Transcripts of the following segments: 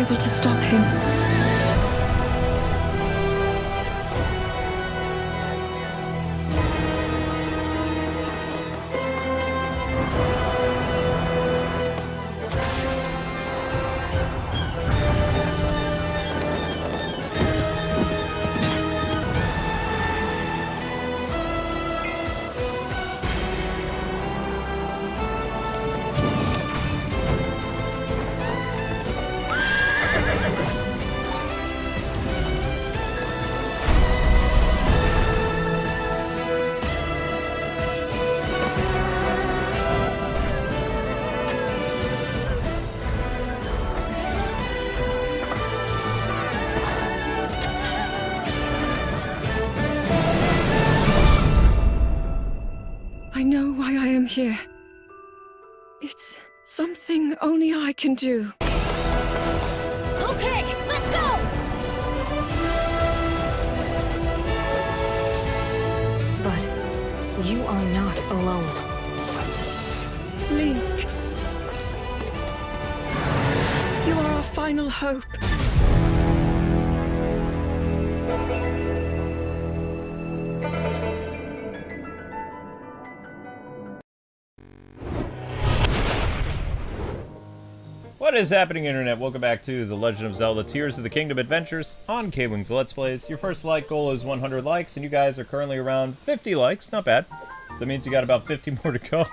able to stop him. I know why I am here. It's something only I can do. Okay, let's go! But you are not alone. Link. You are our final hope. What is happening, Internet? Welcome back to The Legend of Zelda Tears of the Kingdom Adventures on Kwingsletsplays. Your first like goal is 100 likes, and you guys are currently around 50 likes. Not bad. So that means you got about 50 more to go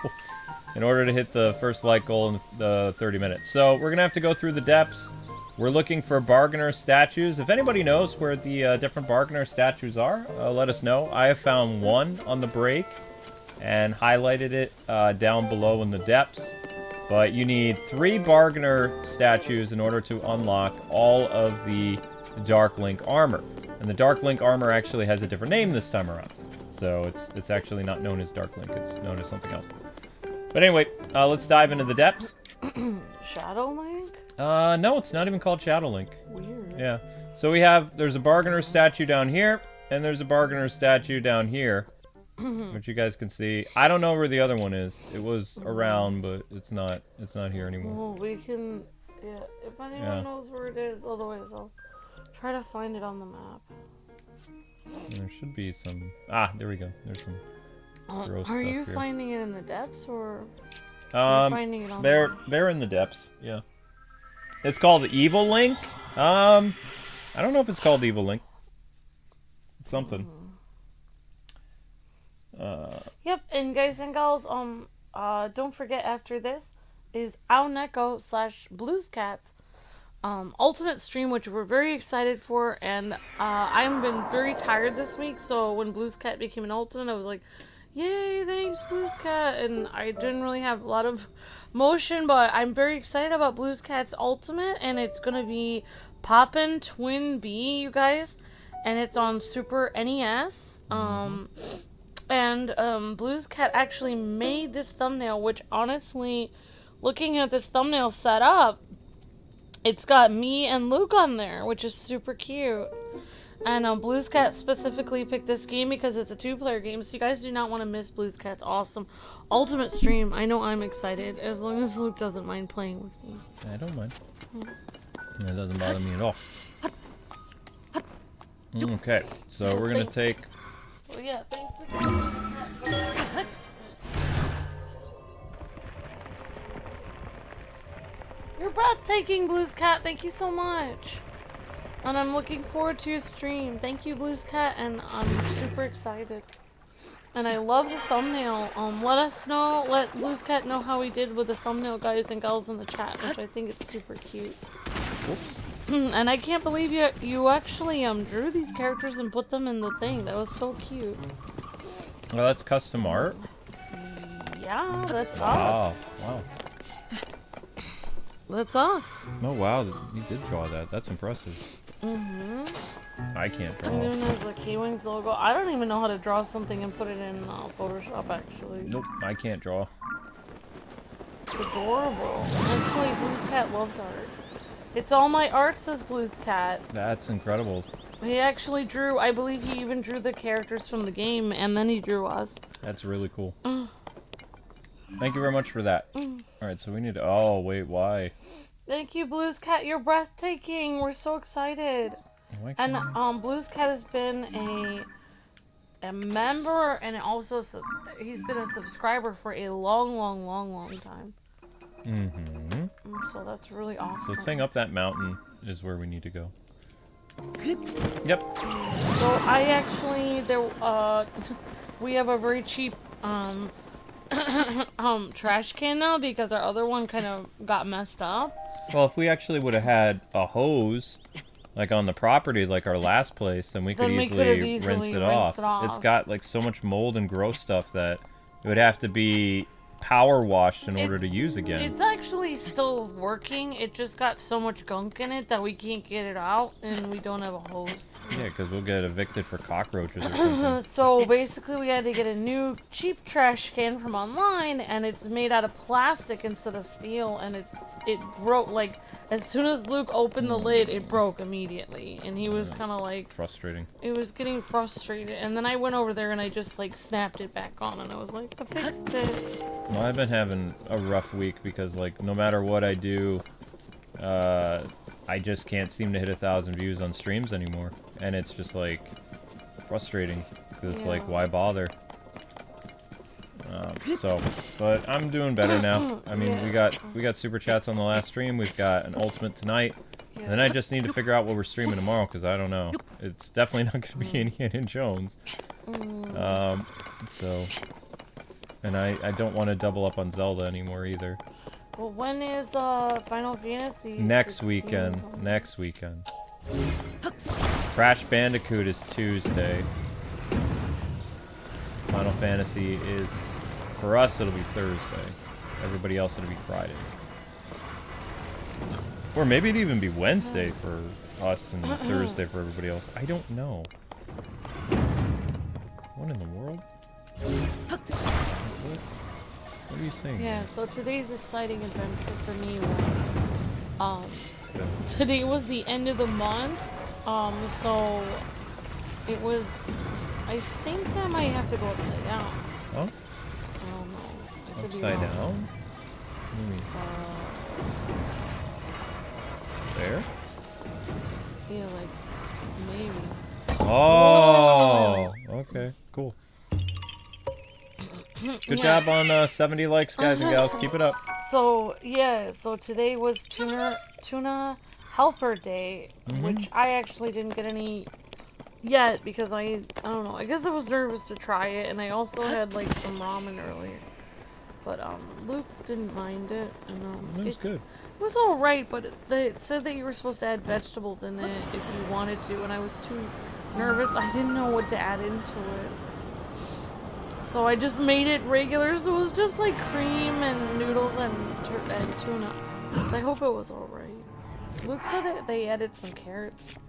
in order to hit the first like goal in the 30 minutes. So we're going to have to go through the depths. We're looking for bargainer statues. If anybody knows where the different bargainer statues are, let us know. I have found one on the break and highlighted it down below in the depths. But you need 3 bargainer statues in order to unlock all of the Dark Link armor. And the Dark Link armor actually has a different name this time around. So it's actually not known as Dark Link, it's known as something else. But anyway, let's dive into the depths. Shadow Link? No, it's not even called Shadow Link. Weird. Yeah. So there's a bargainer statue down here, and there's a bargainer statue down here. Which you guys can see. I don't know where the other one is. It was around, but it's not here anymore. Well, we can, yeah, if anyone knows where it is, otherwise I'll try to find it on the map. There should be some... there we go. There's some gross stuff Are you here. finding it in the depths, or are you finding it on they're in the depths, yeah. It's called Evil Link? I don't know if it's called Evil Link. It's something. Yep, and guys and gals, don't forget after this is Aoneko/BluesCats ultimate stream, which we're very excited for, and I've been very tired this week, so when BluesCat became an ultimate, I was like, yay, thanks BluesCat, and I didn't really have a lot of motion, but I'm very excited about BluesCat's ultimate, and it's gonna be Poppin' Twin B, you guys, and it's on Super NES, And BluesCat actually made this thumbnail, which honestly, looking at this thumbnail set up, it's got me and Luke on there, which is super cute. And BluesCat specifically picked this game because it's a 2-player game, so you guys do not want to miss BluesCat's awesome ultimate stream. I know I'm excited, as long as Luke doesn't mind playing with me. I don't mind. It doesn't bother me at all. Okay, so we're gonna take... Oh yeah, thanks again. You're breathtaking, BluesCat. Thank you so much. And I'm looking forward to your stream. Thank you, BluesCat, and I'm super excited. And I love the thumbnail. Let BluesCat know how he did with the thumbnail, guys and gals in the chat, which I think it's super cute. Whoops. And I can't believe you actually drew these characters and put them in the thing. That was so cute. Well, that's custom art. Yeah, that's us. Wow. That's us. Oh wow, you did draw that. That's impressive. I can't draw. And then there's the K-Wings logo. I don't even know how to draw something and put it in Photoshop, actually. Nope, I can't draw. It's adorable. Actually, BluesCat loves art. It's all my art, says BluesCat. That's incredible. He actually drew, I believe he even drew the characters from the game, and then he drew us. That's really cool. Thank you very much for that. Alright, so we need to... Oh, wait, why? Thank you, Blues Cat. You're breathtaking. We're so excited. And Blues Cat has been a member, and also he's been a subscriber for a long time. Mm-hmm. So that's really awesome. So staying up that mountain is where we need to go. Yep. So I actually we have a very cheap trash can now because our other one kind of got messed up. Well, if we actually would have had a hose, like on the property, like our last place, then we could easily rinse it off. It's got like so much mold and gross stuff that it would have to be power washed in order to use again. It's actually still working. It just got so much gunk in it that we can't get it out, and we don't have a hose. Yeah, because we'll get evicted for cockroaches or something. So basically, we had to get a new cheap trash can from online, and it's made out of plastic instead of steel, and it broke like as soon as Luke opened the lid, it broke immediately, and he was kind of like frustrating. It was getting frustrated, and then I went over there and I just like snapped it back on, and I was like, I fixed it. Well, I've been having a rough week because like no matter what I do, I just can't seem to hit 1,000 views on streams anymore, and it's just like frustrating because like why bother? But I'm doing better now. I mean, we got super chats on the last stream. We've got an ultimate tonight, and then I just need to figure out what we're streaming tomorrow because I don't know. It's definitely not going to be Indiana Jones. And I don't want to double up on Zelda anymore either. Well, when is Final Fantasy? Next 16? weekend. Next weekend. Crash Bandicoot is Tuesday. Final Fantasy is, for us, it'll be Thursday. Everybody else, it'll be Friday. Or maybe it'd even be Wednesday for us and Thursday for everybody else. I don't know. What in the world? What are you saying? Yeah, so today's exciting adventure for me was, today was the end of the month, so it was, I think I might have to go upside down. Huh? I don't know. Upside down? There? Yeah, like, maybe. Oh! Okay, cool. Good job on 70 likes, guys and gals. Keep it up. So, yeah, so today was Tuna Helper Day, which I actually didn't get any yet because I don't know, I guess I was nervous to try it, and I also had, like, some ramen earlier. But, Luke didn't mind it, and, It was good. It was alright, but it said that you were supposed to add vegetables in it if you wanted to, and I was too nervous. I didn't know what to add into it. So I just made it regular, so it was just like cream and noodles and tuna. So I hope it was alright. Luke said they added some carrots in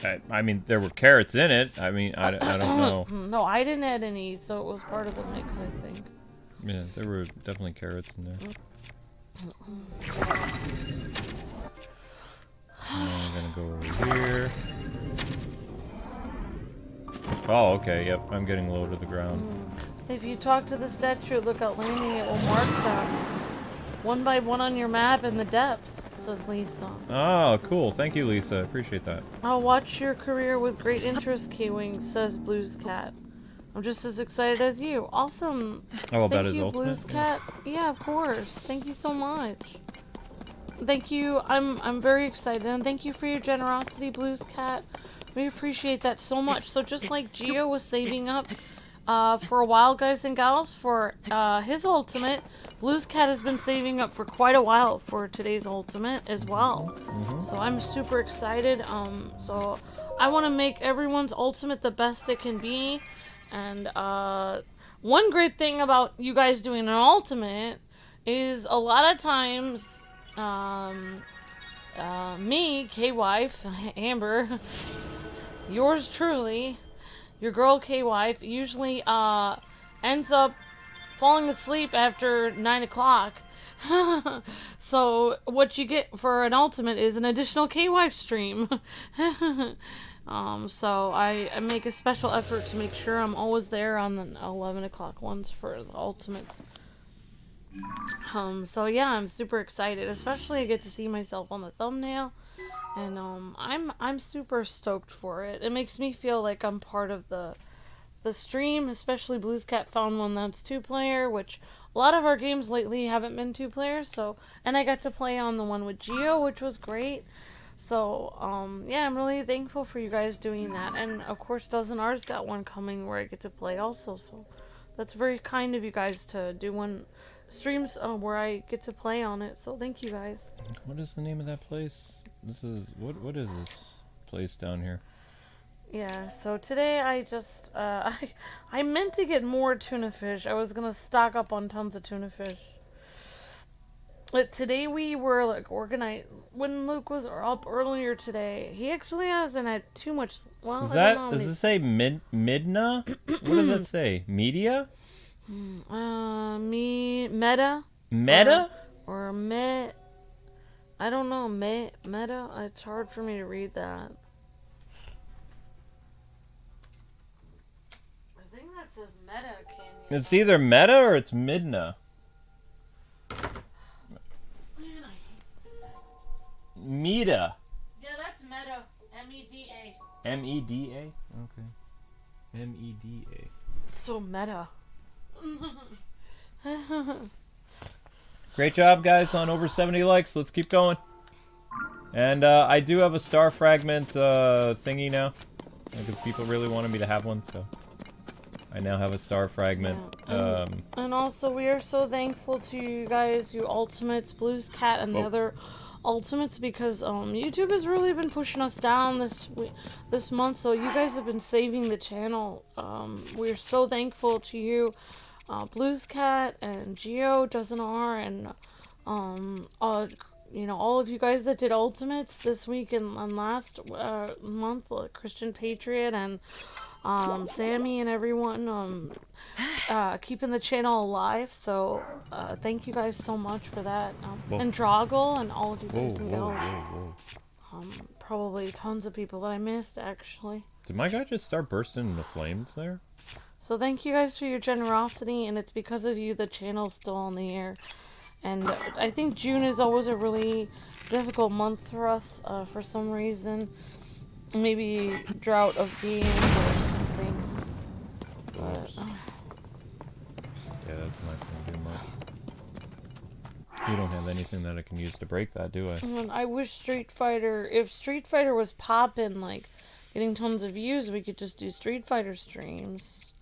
there. I mean, there were carrots in it. I mean, I don't know. No, I didn't add any, so it was part of the mix, I think. Yeah, there were definitely carrots in there. I'm gonna go over here. Oh, okay, yep, I'm getting low to the ground. If you talk to the Statue at Lookout Landing, it will mark them one by one on your map in the depths, says Lisa. Oh, cool. Thank you, Lisa. I appreciate that. I'll watch your career with great interest, K-Wing, says Blues Cat. I'm just as excited as you. Awesome. Oh, about his Thank you, ultimate? Blues Cat. Yeah, of course. Thank you so much. Thank you. I'm very excited, and thank you for your generosity, Blues Cat. We appreciate that so much. So just like Gio was saving up for a while, guys and gals, for his ultimate, Blues Cat has been saving up for quite a while for today's ultimate as well. So I'm super excited. So I want to make everyone's ultimate the best it can be. And one great thing about you guys doing an ultimate is a lot of times me, K-Wife, Amber, yours truly, your girl K-Wife, usually ends up falling asleep after 9 o'clock. So what you get for an ultimate is an additional K-Wife stream. So I make a special effort to make sure I'm always there on the 11 o'clock ones for the ultimates. So yeah, I'm super excited. Especially I get to see myself on the thumbnail, and I'm super stoked for it. It makes me feel like I'm part of the stream. Especially Blues Cat found one that's 2-player, which a lot of our games lately haven't been 2-player. So, and I got to play on the one with Geo, which was great. So yeah, I'm really thankful for you guys doing that. And of course, Dozen R's got one coming where I get to play also. So that's very kind of you guys to do one streams where I get to play on it. So thank you guys. What is the name of that place? This is what is this place down here? Yeah, so today I just I meant to get more tuna fish. I was gonna stock up on tons of tuna fish. But today we were like organized. When Luke was up earlier today, he actually hasn't had too much. Well, Is I that, don't know. does it say Midna? What does that say? Media? Meda. Meta? Or I don't know, Meda? It's hard for me to read that. I think that says Meda, Canyon. It's either Meta or it's Midna. Man, I hate this text. Meda. Yeah, that's Meda. M-E-D-A. M-E-D-A? Okay. M-E-D-A. So meta. Great job, guys, on over 70 likes. Let's keep going. And I do have a star fragment thingy now, because people really wanted me to have one, so I now have a star fragment. Yeah. And also, we are so thankful to you guys, you Ultimates, Blues Cat, and the other Ultimates, because YouTube has really been pushing us down this month, so you guys have been saving the channel. We're so thankful to you, Blues Cat and Geo, Dozen R, and you know, all of you guys that did Ultimates this week and last month, like Christian Patriot and Sammy and everyone keeping the channel alive. So thank you guys so much for that. And Droggle and all of you guys and girls. Probably tons of people that I missed, actually. Did my guy just start bursting into flames there? So thank you guys for your generosity, and it's because of you the channel's still on the air. And I think June is always a really difficult month for us for some reason. Maybe drought of games or something. But, yeah, that's not going to do much. You don't have anything that I can use to break that, do I? and I wish if Street Fighter was poppin', like, getting tons of views, we could just do Street Fighter streams.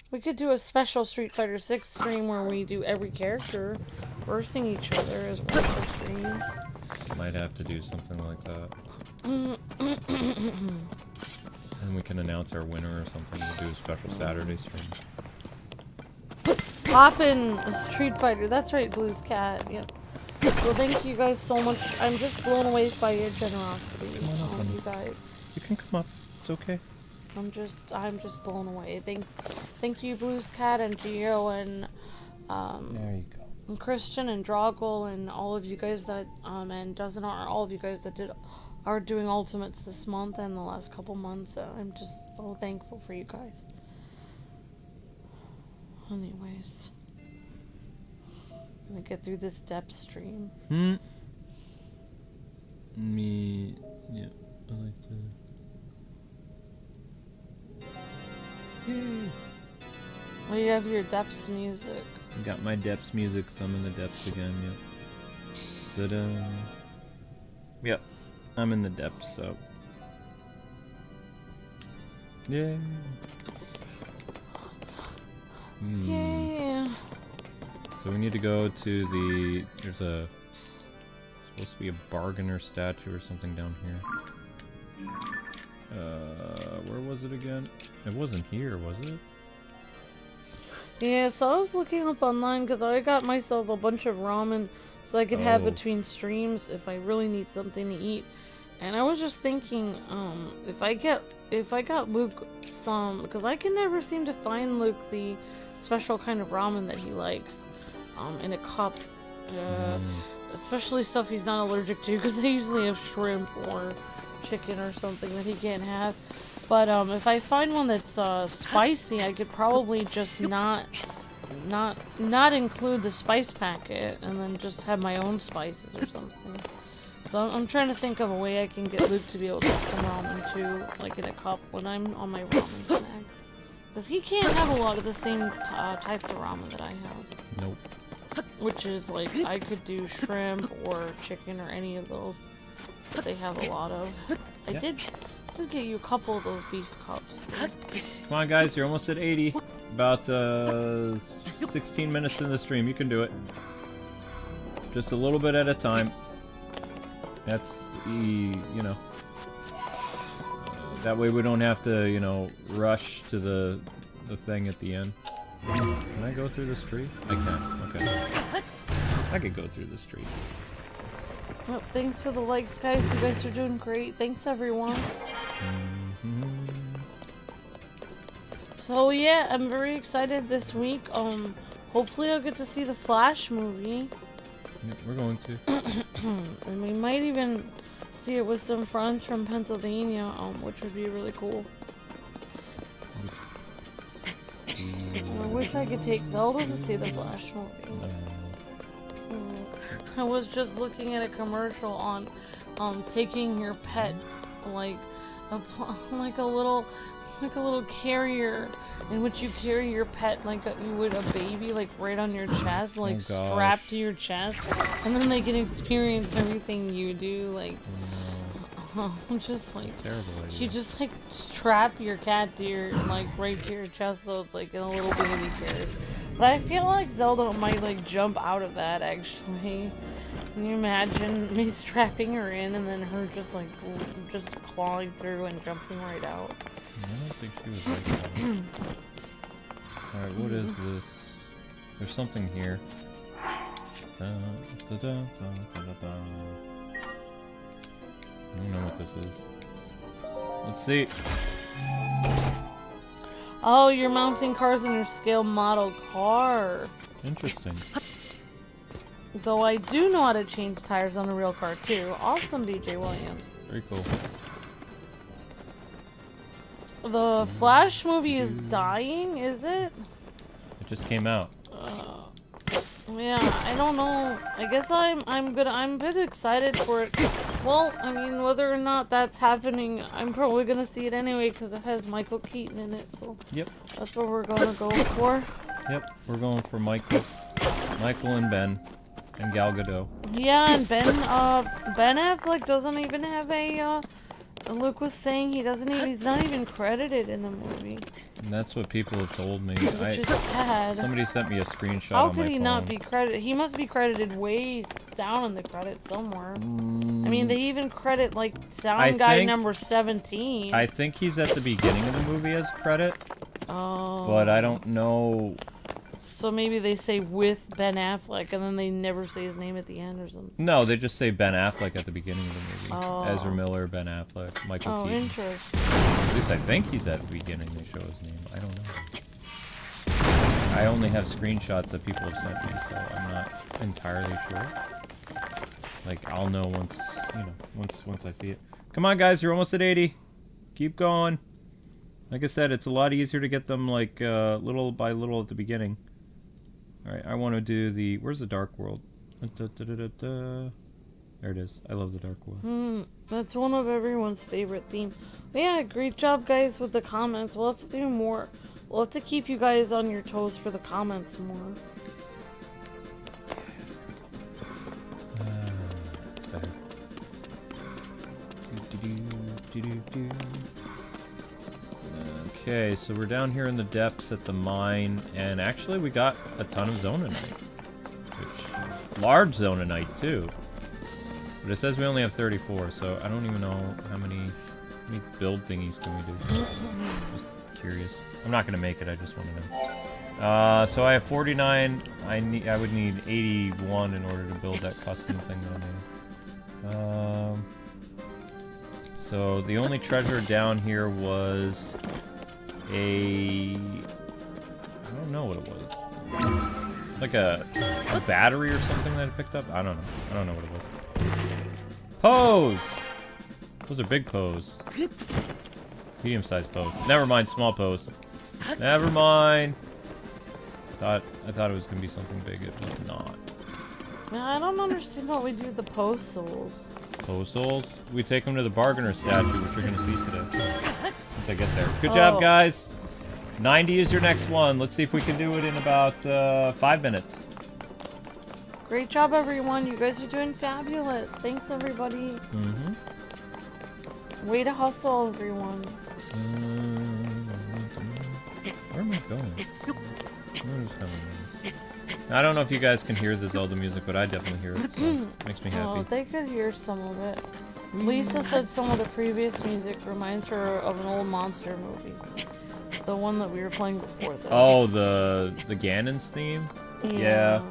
We could do a special Street Fighter 6 stream where we do every character versing each other as one of the streams. Might have to do something like that. And we can announce our winner or something. We'll do a special Saturday stream. Poppin' Street Fighter. That's right, Blues Cat. Yep. Well, thank you guys so much. I'm just blown away by your generosity. Come on up, honey. You guys. You can come up. It's okay. I'm just blown away. Thank you, Blues Cat and Geo and There you go. and Christian and Droggle and all of you guys that and Dozen R, all of you guys that are doing Ultimates this month and the last couple months. I'm just so thankful for you guys. Anyways, I'm gonna get through this depth stream. Me, yeah, I like that. Yay! Well, you have your depths music. I got my depths music, so I'm in the depths again, yep. Ta-da! Yep, I'm in the depths, so. Yay! Yeah. So we need to go to there's supposed to be a bargainer statue or something down here. Where was it again? It wasn't here, was it? Yeah, so I was looking up online because I got myself a bunch of ramen so I could have between streams if I really need something to eat. And I was just thinking, if I got Luke some, because I can never seem to find Luke the special kind of ramen that he likes, in a cup, especially stuff he's not allergic to, because I usually have shrimp or chicken or something that he can't have. But if I find one that's spicy, I could probably just not not include the spice packet and then just have my own spices or something. So I'm trying to think of a way I can get Luke to be able to have some ramen too, like in a cup when I'm on my ramen snack. Because he can't have a lot of the same types of ramen that I have. Nope. Which is like, I could do shrimp or chicken or any of those that they have a lot of. I did get you a couple of those beef cups. Come on, guys, you're almost at 80. About 16 minutes in the stream. You can do it. Just a little bit at a time. That's the, that way we don't have to, rush to the thing at the end. Can I go through this tree? I can. Okay. I could go through this tree. Well, thanks for the likes, guys. You guys are doing great. Thanks, everyone. So yeah, I'm very excited this week. Hopefully I'll get to see the Flash movie. Yep, we're going to. And we might even see it with some friends from Pennsylvania, which would be really cool. I wish I could take Zelda to see the Flash movie. I was just looking at a commercial on taking your pet like a little carrier in which you carry your pet like you would a baby, like right on your chest, like strapped to your chest, and then they can experience everything you do, like just like terrible idea. You just like strap your cat to your right to your chest, so it's like in a little baby carriage. But I feel like Zelda might like jump out of that actually. Can you imagine me strapping her in and then her just like clawing through and jumping right out? I don't think she was like that. Alright, what is this? There's something here. I don't know what this is. Let's see. Oh, you're mounting cars in your scale model car. Interesting. Though I do know how to change tires on a real car too. Awesome, DJ Williams. Very cool. The Flash movie is dying, is it? It just came out. Yeah, I don't know. I guess I'm a bit excited for it. Well, I mean, whether or not that's happening, I'm probably gonna see it anyway because it has Michael Keaton in it. So Yep. that's what we're gonna go for. Yep, we're going for Michael and Ben, and Gal Gadot. Yeah, and Ben Affleck doesn't even have a. Luke was saying he's not even credited in the movie. And that's what people have told me. Which is sad. Somebody sent me a screenshot How on my could he phone. not be credited? He must be credited way down in the credits somewhere. I mean, they even credit like sound guy number 17. I think he's at the beginning of the movie as credit. Oh. But I don't know. So maybe they say with Ben Affleck and then they never say his name at the end or something. No, they just say Ben Affleck at the beginning of the movie. Oh. Ezra Miller, Ben Affleck, Michael Keaton. Interesting. At least I think he's at the beginning. They show his name. I don't know. I only have screenshots that people have sent me, so I'm not entirely sure. Like I'll know once, once I see it. Come on, guys, you're almost at 80. Keep going. Like I said, it's a lot easier to get them like little by little at the beginning. All right, I want to do the. Where's the Dark World? There it is. I love the Dark World. That's one of everyone's favorite themes. But yeah, great job, guys, with the comments. We'll have to do more. We'll have to keep you guys on your toes for the comments more. It's better. Okay, so we're down here in the depths at the mine, and actually we got a ton of Zonanite. Which, large Zonanite too. But it says we only have 34, so I don't even know how many build thingies can we do. Just curious. I'm not gonna make it, I just want to know. So I have 49. I would need 81 in order to build that custom thing that I made. So the only treasure down here was I don't know what it was. Like a battery or something that I picked up? I don't know. I don't know what it was. Pose! Those are big pose. Medium-sized pose. Never mind, small pose. Never mind. I thought it was gonna be something big. It was not. I don't understand what we do with the post souls. Post souls? We take them to the bargainer statue, which you're gonna see today. Once I get there. Good job, guys. 90 is your next one. Let's see if we can do it in about 5 minutes. Great job, everyone. You guys are doing fabulous. Thanks, everybody. Mm-hmm. Way to hustle, everyone. Where am I going? Where's coming? I don't know if you guys can hear the Zelda music, but I definitely hear it. So it makes me happy. Oh, they could hear some of it. Lisa said some of the previous music reminds her of an old monster movie. The one that we were playing before this. Oh, the Ganon's theme? Yeah.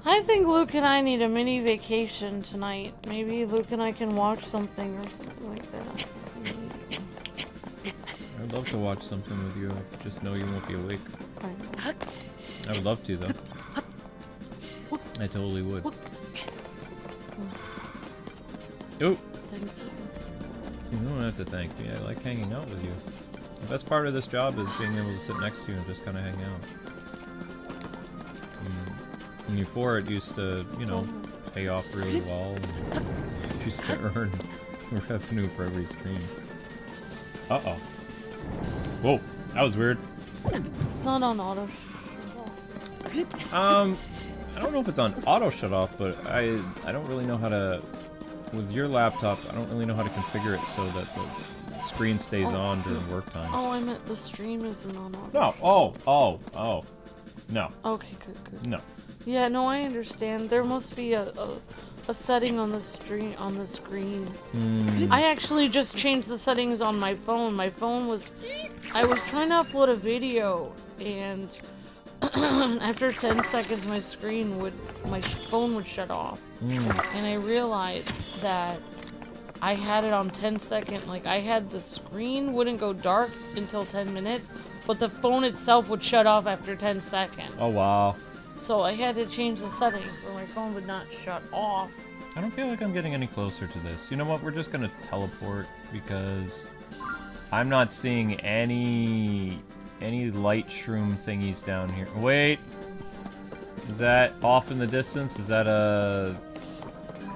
I think Luke and I need a mini vacation tonight. Maybe Luke and I can watch something or something like that. I'd love to watch something with you. Just know you won't be awake. I know. I would love to, though. I totally would. Oh! Thank you. You don't have to thank me. I like hanging out with you. The best part of this job is being able to sit next to you and just kind of hang out. And before it used to, you know, pay off really well and used to earn revenue for every stream. Uh-oh. Whoa, that was weird. It's not on auto. I don't know if it's on auto shut off, but I don't really know how to, with your laptop, I don't really know how to configure it so that the screen stays on during work time. Oh, I meant the stream isn't on auto. No, oh. No. Okay, good. No. Yeah, no, I understand. There must be a setting on the screen. I actually just changed the settings on my phone. I was trying to upload a video, and after 10 seconds, my phone would shut off. And I realized that I had it on 10 second. Like, I had the screen wouldn't go dark until 10 minutes, but the phone itself would shut off after 10 seconds. Oh, wow. So I had to change the settings where my phone would not shut off. I don't feel like I'm getting any closer to this. You know what? We're just gonna teleport because I'm not seeing any light shroom thingies down here. Wait! Is that off in the distance? Is that a...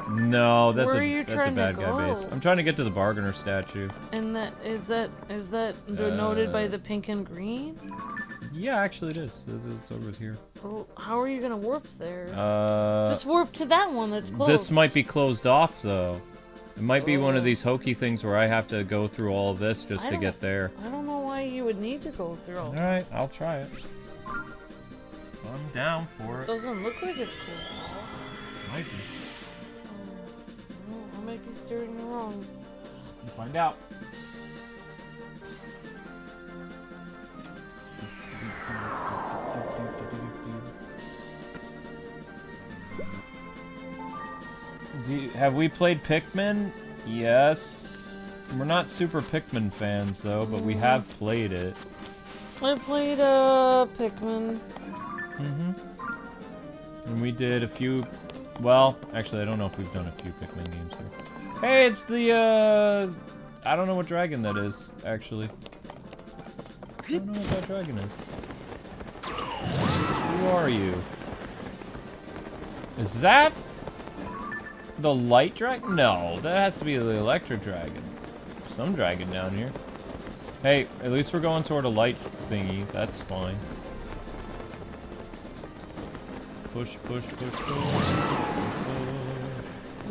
No, that's a bad guy base. I'm trying to get to the bargainer statue. And is that denoted by the pink and green? Yeah, actually it is. It's over here. Well, how are you gonna warp there? Just warp to that one that's close. This might be closed off though. It might be one of these hokey things where I have to go through all of this just to get there. I don't know why you would need to go through all. Alright, I'll try it. I'm down for it. Doesn't look like it's closed off. Might be. I might be steering you wrong. We'll find out. Have we played Pikmin? Yes. We're not super Pikmin fans though, but we have played it. I played Pikmin. And we did a few... Well, actually I don't know if we've done a few Pikmin games here. Hey, it's the I don't know what dragon that is, actually. I don't know what that dragon is. Who are you? Is that the light dragon? No, that has to be the electric dragon. Some dragon down here. Hey, at least we're going toward a light thingy. That's fine. Push, push, push, push.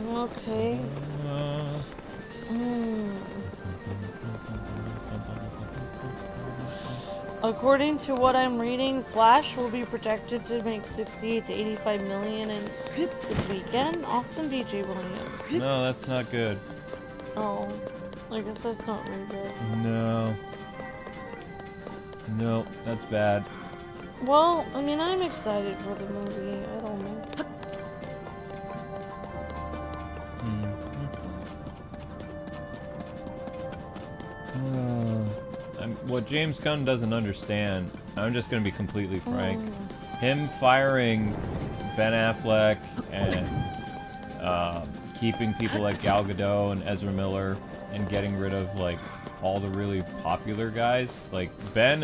Okay. According to what I'm reading, Flash will be projected to make 68 to 85 million in this weekend. Awesome, DJ Williams. No, that's not good. Oh, I guess that's not very good. No. No, that's bad. Well, I mean, I'm excited for the movie. I don't know. What James Gunn doesn't understand, I'm just going to be completely frank, him firing Ben Affleck and keeping people like Gal Gadot and Ezra Miller and getting rid of, like, all the really popular guys. Like, Ben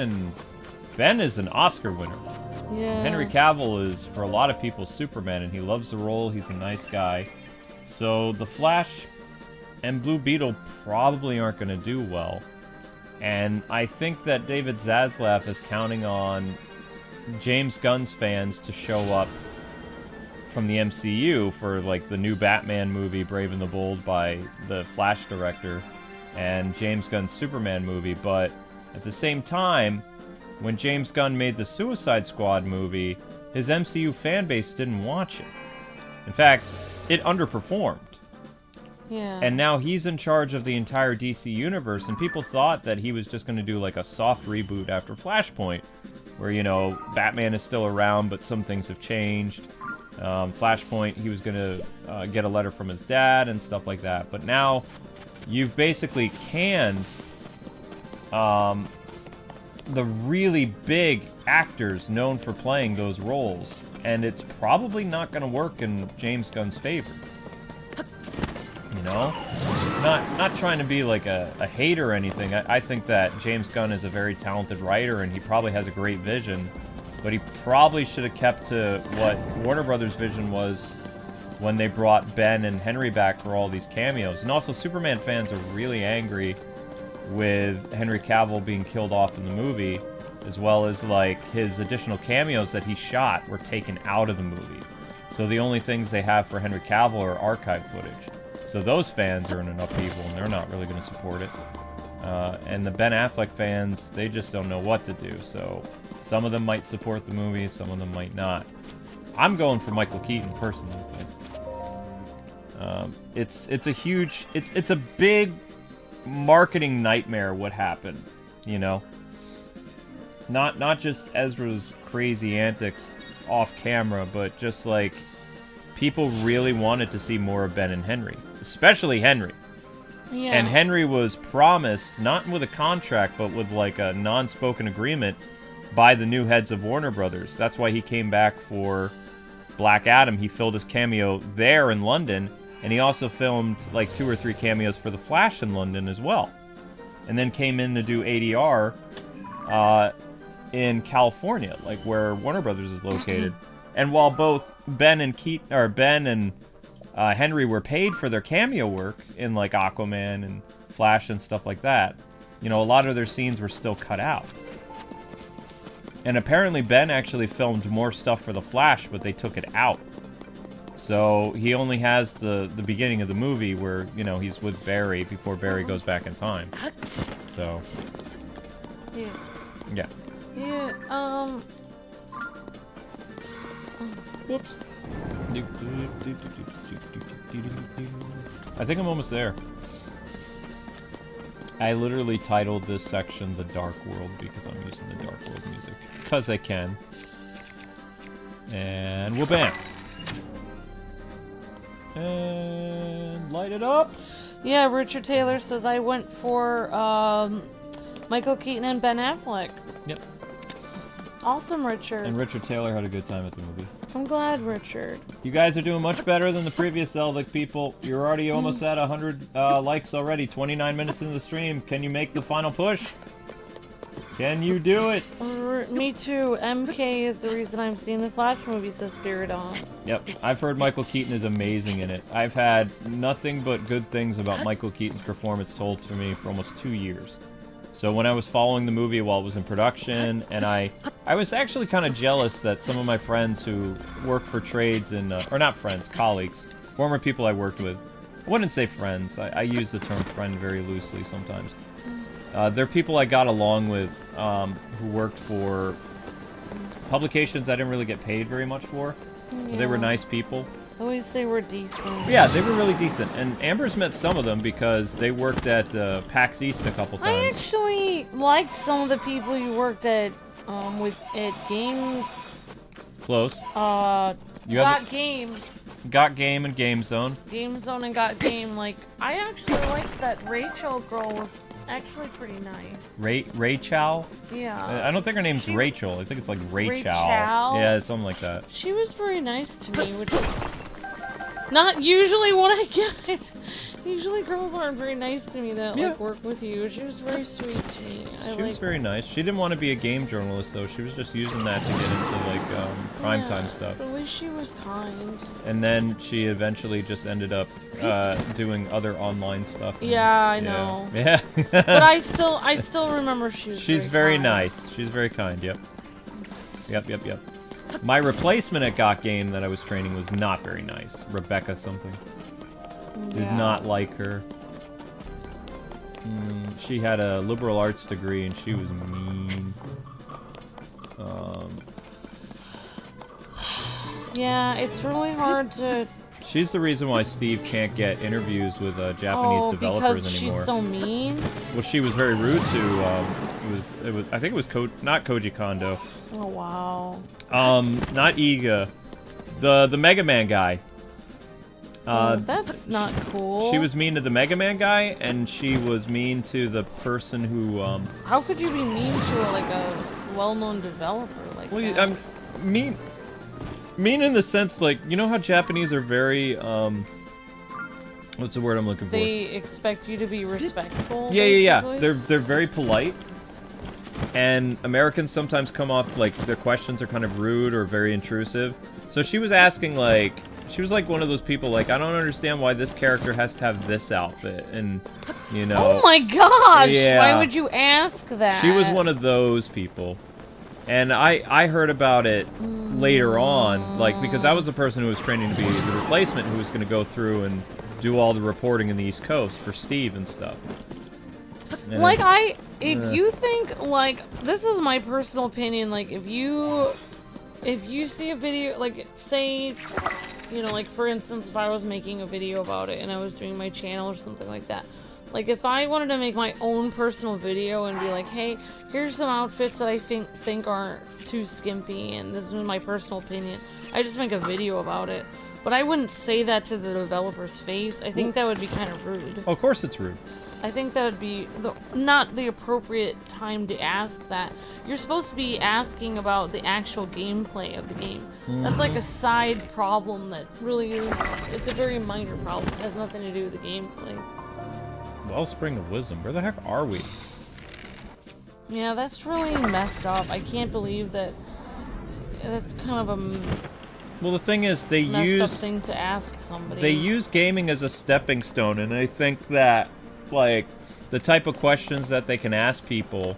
is an Oscar winner. Yeah. Henry Cavill is, for a lot of people, Superman, and he loves the role. He's a nice guy. So the Flash and Blue Beetle probably aren't going to do well. And I think that David Zaslav is counting on James Gunn's fans to show up from the MCU for, like, the new Batman movie, Brave and the Bold, by the Flash director, and James Gunn's Superman movie. But at the same time, when James Gunn made the Suicide Squad movie, his MCU fan base didn't watch it. In fact, it underperformed. Yeah. And now he's in charge of the entire DC universe, and people thought that he was just going to do like a soft reboot after Flashpoint, where, you know, Batman is still around, but some things have changed. Flashpoint, he was going to get a letter from his dad and stuff like that. But now you've basically canned the really big actors known for playing those roles, and it's probably not going to work in James Gunn's favor. You know? Not trying to be like a hater or anything. I think that James Gunn is a very talented writer, and he probably has a great vision, but he probably should have kept to what Warner Brothers' vision was when they brought Ben and Henry back for all these cameos. And also, Superman fans are really angry with Henry Cavill being killed off in the movie, as well as, like, his additional cameos that he shot were taken out of the movie. So the only things they have for Henry Cavill are archive footage. So those fans are in an upheaval, and they're not really going to support it. And the Ben Affleck fans, they just don't know what to do. So some of them might support the movie, some of them might not. I'm going for Michael Keaton personally. But, it's a huge, it's a big marketing nightmare what happened, you know? Not just Ezra's crazy antics off camera, but just like people really wanted to see more of Ben and Henry, especially Henry. Yeah. And Henry was promised, not with a contract, but with like a non-spoken agreement by the new heads of Warner Brothers. That's why he came back for Black Adam. He filled his cameo there in London, and he also filmed like 2 or 3 cameos for The Flash in London as well. And then came in to do ADR in California, like where Warner Brothers is located. And while both Ben and Henry were paid for their cameo work in like Aquaman and Flash and stuff like that, you know, a lot of their scenes were still cut out. And apparently Ben actually filmed more stuff for The Flash, but they took it out. So he only has the beginning of the movie where, you know, he's with Barry before Barry goes back in time. So. Yeah. Yeah. Yeah, Whoops. I think I'm almost there. I literally titled this section The Dark World because I'm using the Dark World music. Because I can. And we'll bam. And light it up. Yeah, Richard Taylor says I went for Michael Keaton and Ben Affleck. Yep. Awesome, Richard. And Richard Taylor had a good time at the movie. I'm glad, Richard. You guys are doing much better than the previous Zelda people. You're already almost at 100 likes already. 29 minutes into the stream. Can you make the final push? Can you do it? Me too. MK is the reason I'm seeing the Flash movie, says Spirit On. Yep, I've heard Michael Keaton is amazing in it. I've had nothing but good things about Michael Keaton's performance told to me for almost 2 years. So when I was following the movie while it was in production, and I was actually kind of jealous that some of my friends who work for trades and, or not friends, colleagues, former people I worked with, I wouldn't say friends, I use the term friend very loosely sometimes. They're people I got along with who worked for publications I didn't really get paid very much for. But they were nice people. At least they were decent. Yeah, they were really decent. And Amber's met some of them because they worked at PAX East a couple times. I actually liked some of the people you worked at Games. Close. Got Game. Got Game and Game Zone. Game Zone and Got Game. Like, I actually liked that Rachel girl was actually pretty nice. Rachel? Yeah. I don't think her name's Rachel. I think it's like Rachel. Rachel? Yeah, something like that. She was very nice to me, which is Not usually what I get. Usually girls aren't very nice to me that like work with you. She was very sweet to me. She was very nice. She didn't want to be a game journalist though. She was just using that to get into like primetime stuff. But at least she was kind. And then she eventually just ended up doing other online stuff. Yeah, I know. Yeah. But I still remember she was. She's very nice. She's very kind. Yep. Yep. My replacement at Got Game that I was training was not very nice. Rebecca something. Did not like her. She had a liberal arts degree and she was mean. Yeah, it's really hard to... She's the reason why Steve can't get interviews with Japanese developers because anymore. She's so mean? Well, she was very rude to, I think it was not Koji Kondo. Oh, wow. Not Yiga. The Mega Man guy. That's not cool. She was mean to the Mega Man guy, and she was mean to the person who, How could you be mean to, like, a well-known developer like that? I'm mean in the sense, like, you know how Japanese are very, what's the word I'm looking for? They expect you to be respectful, Yeah. basically? They're very polite. And Americans sometimes come off like their questions are kind of rude or very intrusive. So she was asking, like, she was like one of those people, like, I don't understand why this character has to have this outfit, and, you know. Oh my gosh! Yeah. Why would you ask that? She was one of those people. And I heard about it later on, like, because I was the person who was training to be the replacement who was going to go through and do all the reporting in the East Coast for Steve and stuff. And like, if you think, like, this is my personal opinion, like, if you see a video, like, say, you know, like, for instance, if I was making a video about it and I was doing my channel or something like that, like, if I wanted to make my own personal video and be like, hey, here's some outfits that I think aren't too skimpy, and this is my personal opinion, I just make a video about it. But I wouldn't say that to the developer's face. I think that would be kind of rude. Oh, of course it's rude. I think that would be not the appropriate time to ask that. You're supposed to be asking about the actual gameplay of the game. That's like a side problem that really is, it's a very minor problem. It has nothing to do with the gameplay. Wellspring of Wisdom. Where the heck are we? Yeah, that's really messed up. I can't believe that. That's kind of a well, the thing is, they messed up thing to ask somebody. They use gaming as a stepping stone, and I think that, like, the type of questions that they can ask people.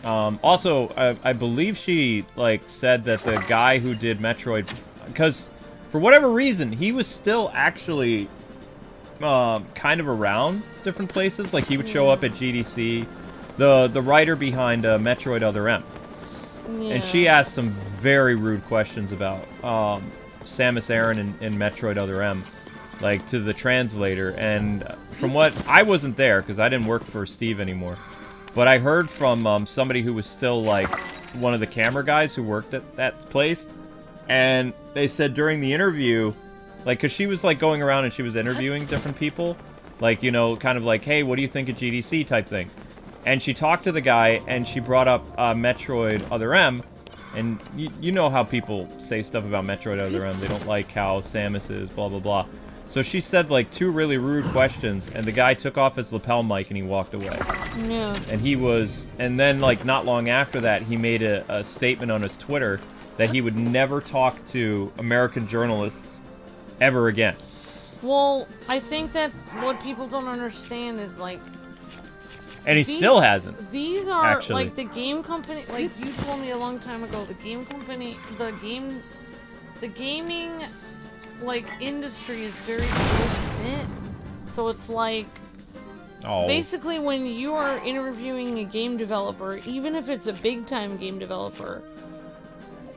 Also, I believe she, like, said that the guy who did Metroid, because for whatever reason, he was still actually kind of around different places. Like, he would show up at GDC. The writer behind Metroid Other M. Yeah. And she asked some very rude questions about Samus Aran in Metroid Other M, like, to the translator. And from what, I wasn't there because I didn't work for Steve anymore, but I heard from somebody who was still, like, one of the camera guys who worked at that place, and they said during the interview, like, because she was, like, going around and she was interviewing different people, like, you know, kind of like, hey, what do you think of GDC type thing. And she talked to the guy, and she brought up Metroid Other M, and you know how people say stuff about Metroid Other M. They don't like how Samus is, blah, blah, blah. So she said, like, 2 really rude questions, and the guy took off his lapel mic and he walked away. Yeah. And he was... And then, like, not long after that, he made a statement on his Twitter that he would never talk to American journalists ever again. Well, I think that what people don't understand is, like... And he still hasn't. These are, actually. Like, the game company... Like, you told me a long time ago, the game company... The gaming... like, industry is very close-knit. So it's like... Oh. Basically, when you are interviewing a game developer, even if it's a big-time game developer,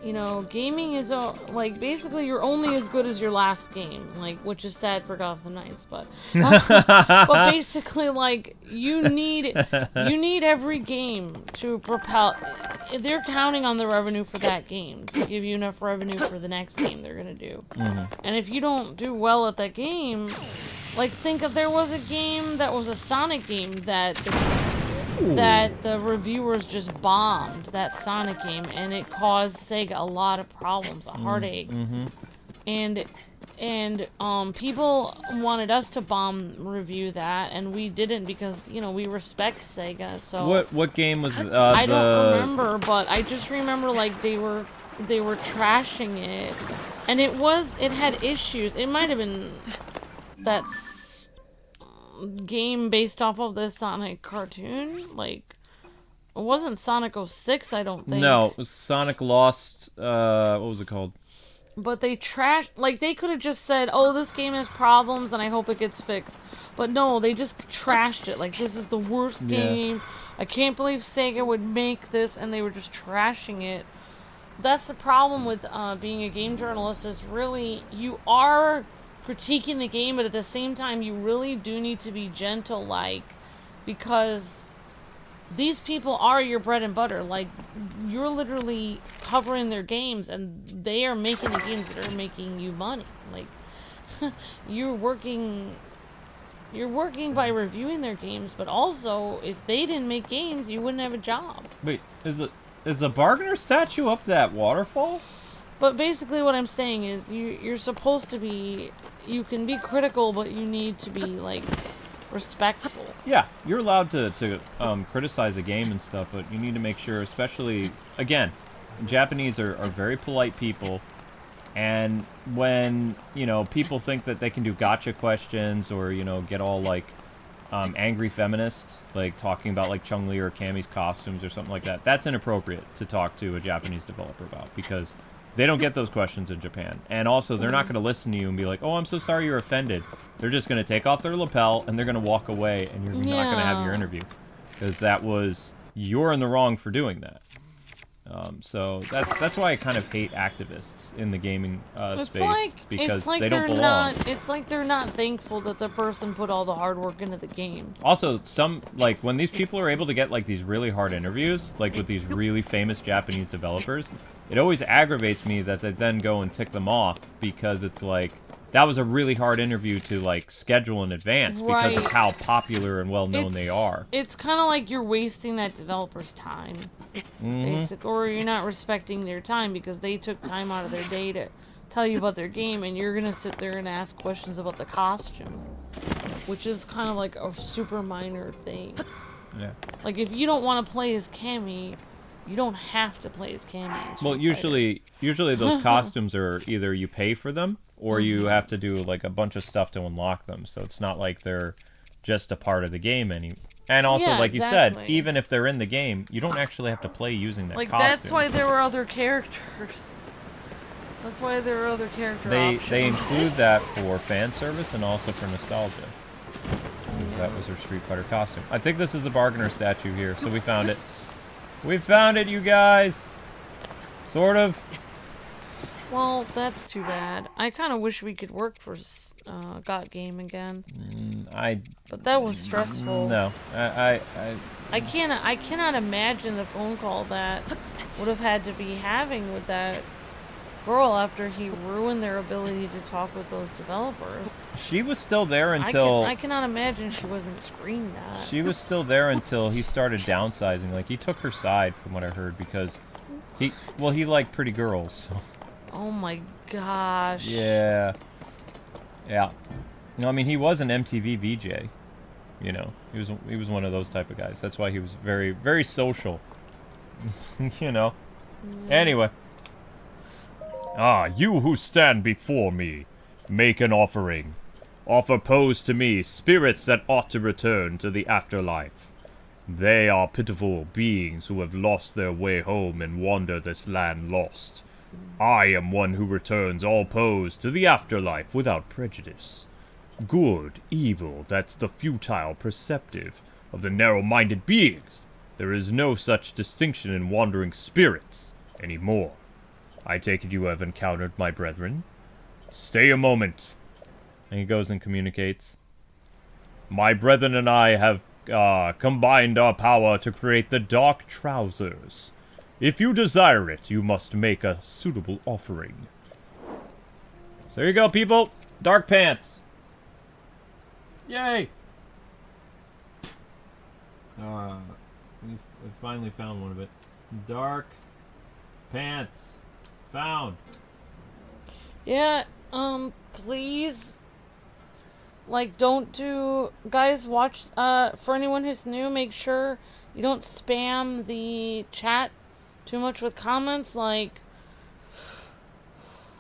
you know, gaming is, like, basically you're only as good as your last game, like, which is sad for Gotham Knights, but... but basically, like, you need every game to propel... They're counting on the revenue for that game to give you enough revenue for the next game they're gonna do. Mm-hmm. And if you don't do well at that game... Like, think if there was a game that was a Sonic game that the reviewers just bombed, that Sonic game, and it caused Sega a lot of problems, a heartache. Mm-hmm. And And people wanted us to bomb review that, and we didn't because we respect Sega. So what game was I don't remember, but I just remember like they were trashing it, and it had issues. It might have been that game based off of the Sonic cartoon, like it wasn't Sonic 06, I don't think. No, it was Sonic Lost. What was it called? But they trashed, like, they could have just said, oh, this game has problems and I hope it gets fixed. But no, they just trashed it. Like, this is the worst game. I can't believe Sega would make this, and they were just trashing it. That's the problem with being a game journalist, is really, you are critiquing the game, but at the same time, you really do need to be gentle, like, because these people are your bread and butter. Like, you're literally covering their games, and they are making the games that are making you money. Like, you're working by reviewing their games, but also, if they didn't make games, you wouldn't have a job. Wait, is the Bargainer statue up that waterfall? But basically what I'm saying is, you're supposed to be, you can be critical, but you need to be, like, respectful. Yeah, you're allowed to criticize a game and stuff, but you need to make sure, especially, again, Japanese are very polite people, and when, people think that they can do gotcha questions or, get all, like, angry feminists, like, talking about, like, Chun-Li or Cammy's costumes or something like that, that's inappropriate to talk to a Japanese developer about, because they don't get those questions in Japan. And also, they're not going to listen to you and be like, oh, I'm so sorry you're offended. They're just going to take off their lapel, and they're going to walk away, and you're not going to have your interview. Because you're in the wrong for doing that. So that's why I kind of hate activists in the gaming space, because they don't belong. It's like they're not thankful that the person put all the hard work into the game. Also, when these people are able to get, like, these really hard interviews, like with these really famous Japanese developers, it always aggravates me that they then go and tick them off, because it's like, that was a really hard interview to, like, schedule in advance because of how popular and well-known they are. It's kind of like you're wasting that developer's time, or you're not respecting their time because they took time out of their day to tell you about their game, and you're going to sit there and ask questions about the costumes, which is kind of like a super minor thing. Yeah. Like, if you don't want to play as Cammy, you don't have to play as Cammy. Well, usually those costumes are either you pay for them, or you have to do, like, a bunch of stuff to unlock them. So it's not like they're just a part of the game anymore. And also, like you said, even if they're in the game, you don't actually have to play using that costume. That's why there were other characters. That's why there were other character options. They include that for fan service and also for nostalgia. That was her Street Fighter costume. I think this is the Bargainer statue here, so we found it. We found it, you guys! Sort of. Well, that's too bad. I kind of wish we could work for Got Game again. But that was stressful. No, I cannot imagine the phone call that would have had to be having with that girl after he ruined their ability to talk with those developers. She was still there until... I cannot imagine she wasn't screamed at. She was still there until he started downsizing. Like, he took her side, from what I heard, because he liked pretty girls, so... Oh my gosh. Yeah. Yeah. No, I mean, he was an MTV VJ. He was one of those type of guys. That's why he was very, very social. Yeah. Anyway. You who stand before me, make an offering. Offer pose to me spirits that ought to return to the afterlife. They are pitiful beings who have lost their way home and wander this land lost. I am one who returns all pose to the afterlife without prejudice. Good, evil, that's the futile perceptive of the narrow-minded beings. There is no such distinction in wandering spirits anymore. I take it you have encountered my brethren. Stay a moment. And he goes and communicates. My brethren and I have combined our power to create the Dark Trousers. If you desire it, you must make a suitable offering. So there you go, people. Dark pants. Yay! We finally found one of it. Dark pants. Found. Yeah, Please, like, don't do, guys, watch, for anyone who's new, make sure you don't spam the chat too much with comments. Like,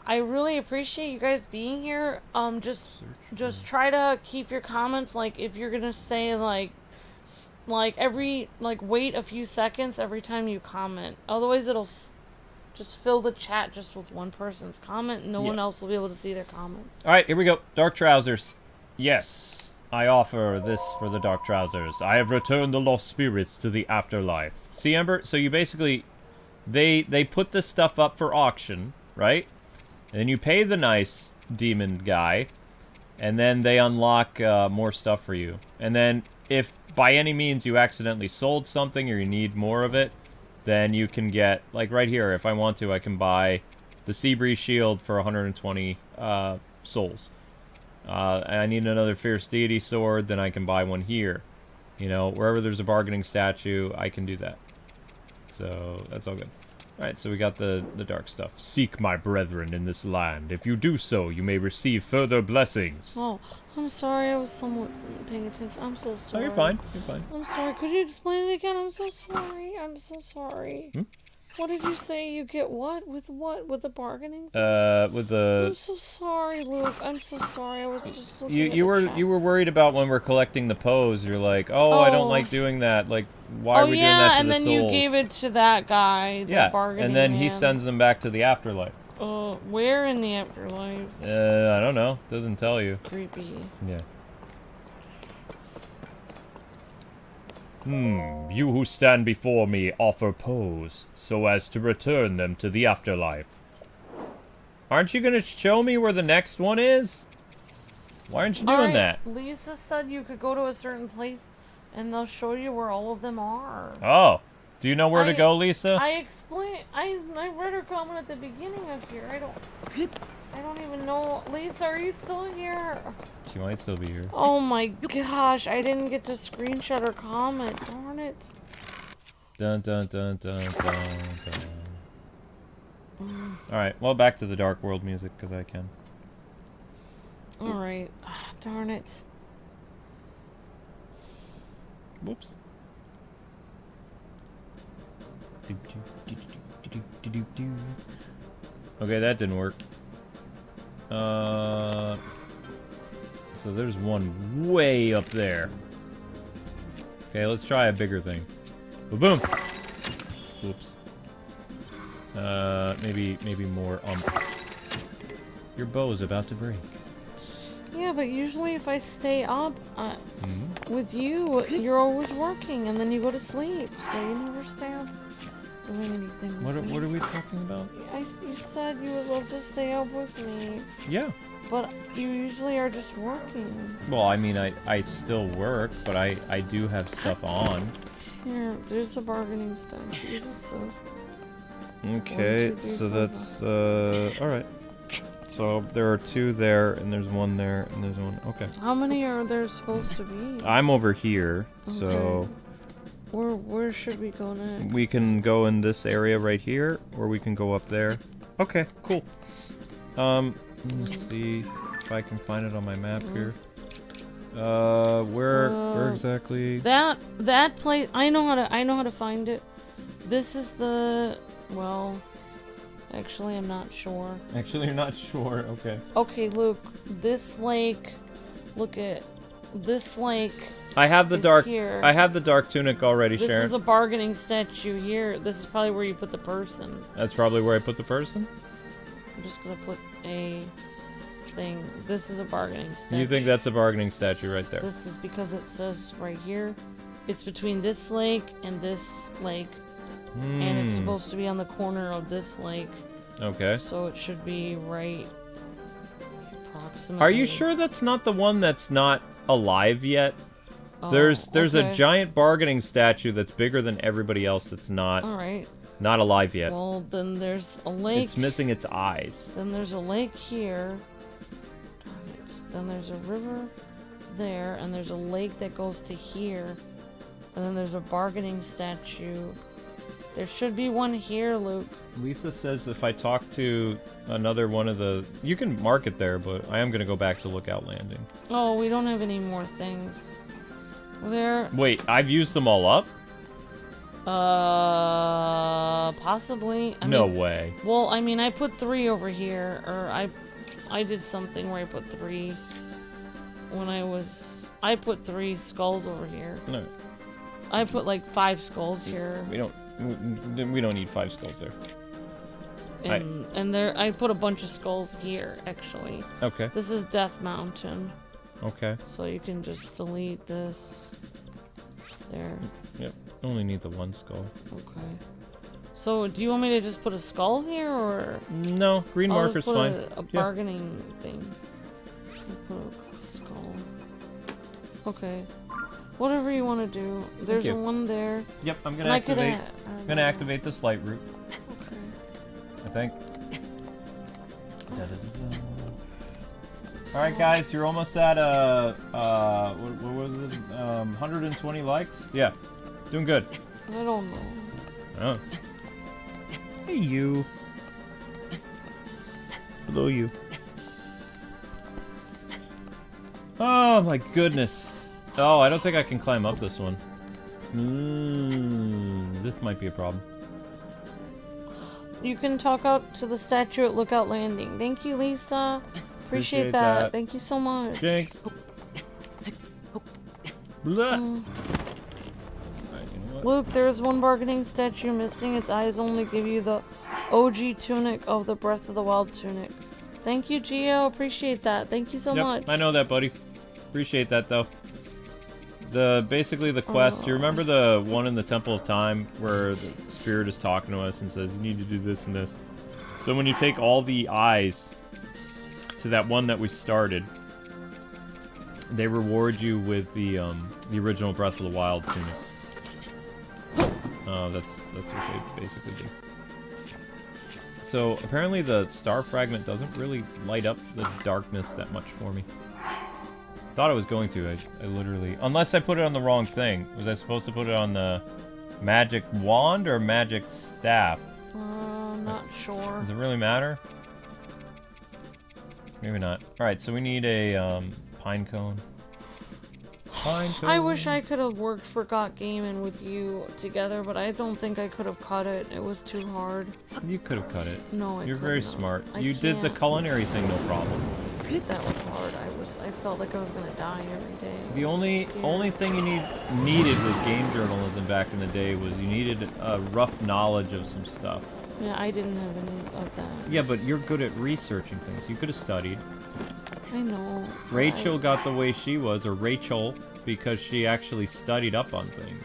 I really appreciate you guys being here. Just try to keep your comments, like, if you're gonna say, like, wait a few seconds every time you comment. Otherwise, it'll just fill the chat just with one person's comment. No one else will be able to see their comments. Alright, here we go. Dark Trousers. Yes, I offer this for the Dark Trousers. I have returned the lost spirits to the afterlife. See, Ember? So you basically... They put this stuff up for auction, right? And then you pay the nice demon guy, and then they unlock more stuff for you. And then if by any means you accidentally sold something or you need more of it, then you can get, like right here, if I want to, I can buy the Seabreeze Shield for 120 souls. I need another Fierce Deity Sword, then I can buy one here. You know, wherever there's a bargaining statue, I can do that. So, that's all good. Alright, so we got the dark stuff. Seek my brethren in this land. If you do so, you may receive further blessings. Oh, I'm sorry, I was somewhat paying attention. I'm so sorry. Oh, you're fine. You're fine. I'm sorry. Could you explain it again? I'm so sorry. I'm so sorry. What did you say? You get what? With what? With the bargaining thing? With the... I'm so sorry, Luke. I'm so sorry. I was just looking at you were worried about when we're collecting the pose. You're like, oh, I don't like doing that. Like, why are we doing that to the souls? and then you gave it to that guy, the bargaining and then man. he sends them back to the afterlife. Where in the afterlife? I don't know. Doesn't tell you. Creepy. Yeah. You who stand before me offer pose, so as to return them to the afterlife. Aren't you gonna show me where the next one is? Why aren't you doing that? Lisa said you could go to a certain place, and they'll show you where all of them are. Oh. Do you know where to go, Lisa? I explained. I read her comment at the beginning of here. I don't even know. Lisa, are you still here? She might still be here. Oh my gosh, I didn't get to screenshot her comment. Darn it. Dun dun dun dun dun dun. Alright, well, back to the Dark World music, because I can. Alright. Darn it. Whoops. Okay, that didn't work. So there's one way up there. Okay, let's try a bigger thing. Boom! Whoops. Maybe more. Your bow is about to break. Yeah, but usually if I stay up with you, you're always working, and then you go to sleep, so you never stay up doing anything. What are we talking about? You said you would love to stay up with me. Yeah. But you usually are just working. Well, I mean, I still work, but I do have stuff on. Here, there's a bargaining statue, as it says. Okay, 1, 2, 3, so 4, that's, alright. So there are 2 there, and there's 1 there, and there's 1. Okay. How many are there supposed to be? I'm over here, so... Where should we go next? We can go in this area right here, or we can go up there. Okay, cool. Let me see if I can find it on my map here. Where exactly? That place, I know how to find it. This is the, well, actually I'm not sure. Actually, you're not sure. Okay. Okay, Luke, this lake. Look at this lake. I have the dark. Here. I have the dark tunic already, This Sharon. is a bargaining statue here. This is probably where you put the person. That's probably where I put the person. I'm just gonna put a thing. This is a bargaining statue. You think that's a bargaining statue right there? This is because it says right here. It's between this lake and this lake. And it's supposed to be on the corner of this lake. Okay. So it should be right approximately. Are you sure that's not the one that's not alive yet? Oh, there's okay. a giant bargaining statue that's bigger than everybody else that's not not alive yet. Well, then there's a lake. It's missing its eyes. Then there's a lake here. Darn it. Then there's a river there, and there's a lake that goes to here. And then there's a bargaining statue There should be one here, Luke. Lisa says if I talk to another one of the... You can mark it there, but I am going to go back to Lookout Landing. Oh, we don't have any more things. There... Wait, I've used them all up? Possibly. No way. Well, I mean, I put 3 over here, or I did something where I put 3 when I put 3 skulls over here. No. I put like 5 skulls here. We don't need 5 skulls there. And there, I put a bunch of skulls here, actually. Okay. This is Death Mountain. Okay. So you can just delete this. There. Yep. Only need the 1 skull. Okay. So, do you want me to just put a skull here, or...? No, green I'll marker's just put fine. a bargaining thing. I'll put a skull. Okay. Whatever you want to do. There's one there. Yep, I'm gonna activate. I'm gonna activate this light route. Okay. I think. All right, guys, you're almost at what was it? 120 likes. Yeah, doing good. I don't know. Oh. Hey, you. Hello, you. Oh my goodness. Oh, I don't think I can climb up this one. This might be a problem. You can talk out to the statue at Lookout Landing. Thank you, Lisa. Appreciate that. Thank you so much. Jinx. Blah. Luke, there's one bargaining statue missing. Its eyes only give you the OG tunic of the Breath of the Wild tunic. Thank you, Gio. Appreciate that. Thank you so much. I know that, buddy. Appreciate that, though. Basically the quest. Do you remember the one in the Temple of Time where the spirit is talking to us and says you need to do this and this? So when you take all the eyes to that one that we started, they reward you with the original Breath of the Wild tunic. That's what they basically do. So apparently the star fragment doesn't really light up the darkness that much for me. Thought I was going to. I literally... Unless I put it on the wrong thing. Was I supposed to put it on the magic wand or magic staff? Not sure. Does it really matter? Maybe not. Alright, so we need a pine cone. Pine cone. I wish I could have worked for Got Gaming with you together, but I don't think I could have cut it. It was too hard. You could have cut it. No, I You're very couldn't have. smart. I You did the can't. culinary thing, no problem. That was hard. I felt like I was gonna die every day. The only thing you needed with game journalism back in the day was you needed a rough knowledge of some stuff. Yeah, I didn't have any of that. Yeah, but you're good at researching things. You could have studied. I know. Rachel got the way she was, or Rachel, because she actually studied up on things.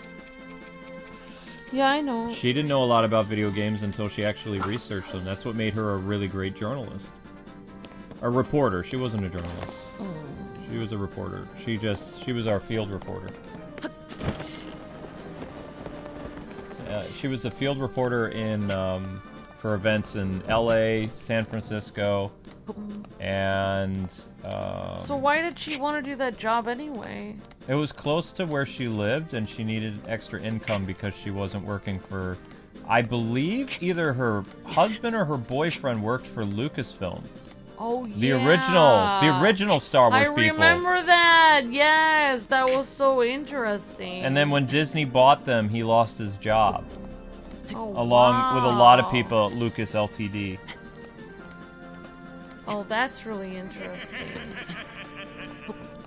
Yeah, I know. She didn't know a lot about video games until she actually researched them. That's what made her a really great journalist. A reporter. She wasn't a journalist. She was a reporter. She was our field reporter. She was a field reporter in for events in LA, San Francisco, and So why did she want to do that job anyway? it was close to where she lived, and she needed extra income because she wasn't working for, I believe, either her husband or her boyfriend worked for Lucasfilm. Oh, The yeah. original Star Wars I people. remember that. Yes, that was so interesting. And then when Disney bought them, he lost his job, oh, along with a lot of wow. people at Lucas Ltd. Oh, that's really interesting.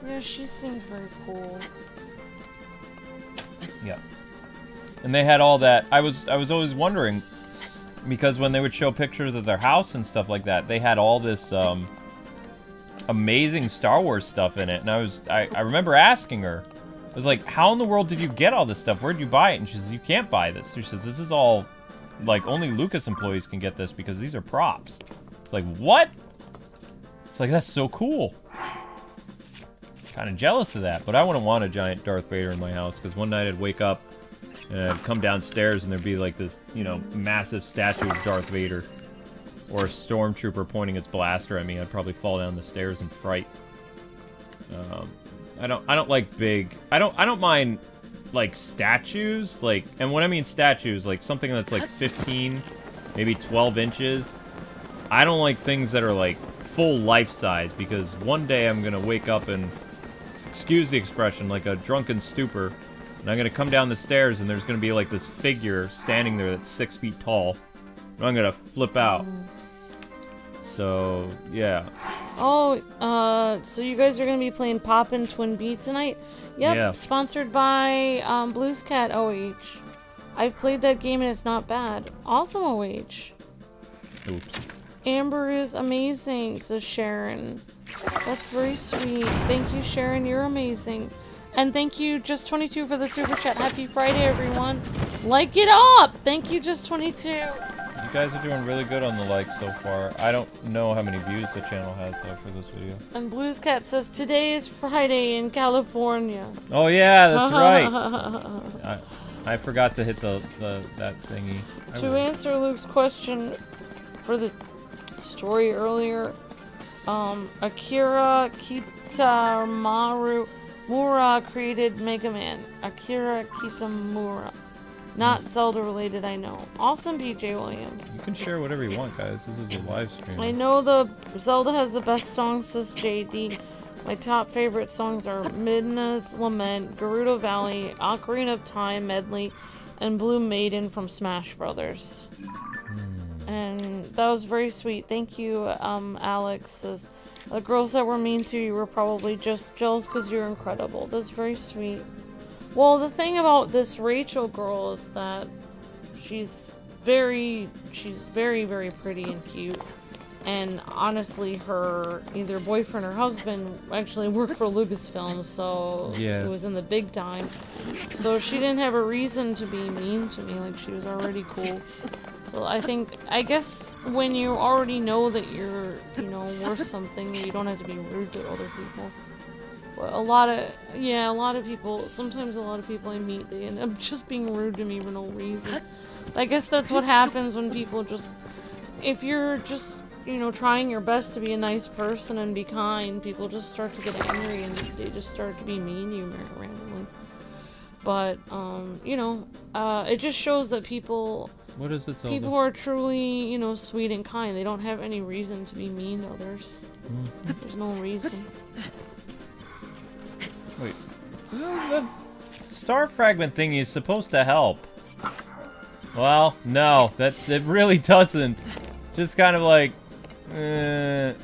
Yeah, she seemed very cool. Yeah. And they had all that. I was always wondering, because when they would show pictures of their house and stuff like that, they had all this amazing Star Wars stuff in it. And I remember asking her, I was like, how in the world did you get all this stuff? Where'd you buy it? And she says, you can't buy this. She says, this is all, like, only Lucas employees can get this because these are props. It's like, what? It's like, that's so cool. Kind of jealous of that, but I wouldn't want a giant Darth Vader in my house, because one night I'd wake up and I'd come downstairs and there'd be like this, you know, massive statue of Darth Vader, or a stormtrooper pointing its blaster at me. I'd probably fall down the stairs in fright. I don't like big. I don't mind like statues, like, and when I mean statues, like something that's like 15, maybe 12 inches. I don't like things that are like full life size, because one day I'm gonna wake up and, excuse the expression, like a drunken stupor, and I'm gonna come down the stairs and there's gonna be like this figure standing there that's 6 feet tall, and I'm gonna flip out. So yeah. Oh, so you guys are gonna be playing Poppin' Twin Beat tonight? Yep, Yeah. sponsored by Blues Cat OH. I've played that game and it's not bad. Awesome OH. Oops. Amber is amazing, says Sharon. That's very sweet. Thank you, Sharon. You're amazing. And thank you, Just22, for the super chat. Happy Friday, everyone. Like it up! Thank you, Just22. You guys are doing really good on the likes so far. I don't know how many views the channel has though for this video. And Blues Cat says, today is Friday in California. Oh yeah, that's right. I forgot to hit that thingy. To answer Luke's question for the story earlier, Akira Kitamura created Mega Man. Akira Kitamura. Not Zelda related, I know. Awesome, BJ Williams. You can share whatever you want, guys. This is a live stream. I know the Zelda has the best songs, says JD. My top favorite songs are Midna's Lament, Gerudo Valley, Ocarina of Time Medley, and Blue Maiden from Smash Brothers. And that was very sweet. Thank you, Alex. Says, the girls that were mean to you were probably just jealous because you're incredible. That's very sweet. Well, the thing about this Rachel girl is that she's very, very pretty and cute. And honestly, her either boyfriend or husband actually worked for Lucasfilm, so yeah. It was in the big time. So she didn't have a reason to be mean to me, like she was already cool. So I guess when you already know that you're, worth something, you don't have to be rude to other people. But a lot of people, sometimes a lot of people I meet, they end up just being rude to me for no reason. I guess that's what happens when people just, if you're just, trying your best to be a nice person and be kind, people just start to get angry and they just start to be mean to you randomly. But, it just shows that people... What is it, Zelda? People are truly, sweet and kind. They don't have any reason to be mean to others. There's no reason. Wait. The star fragment thingy is supposed to help. Well, no. It really doesn't. Just kind of like... unless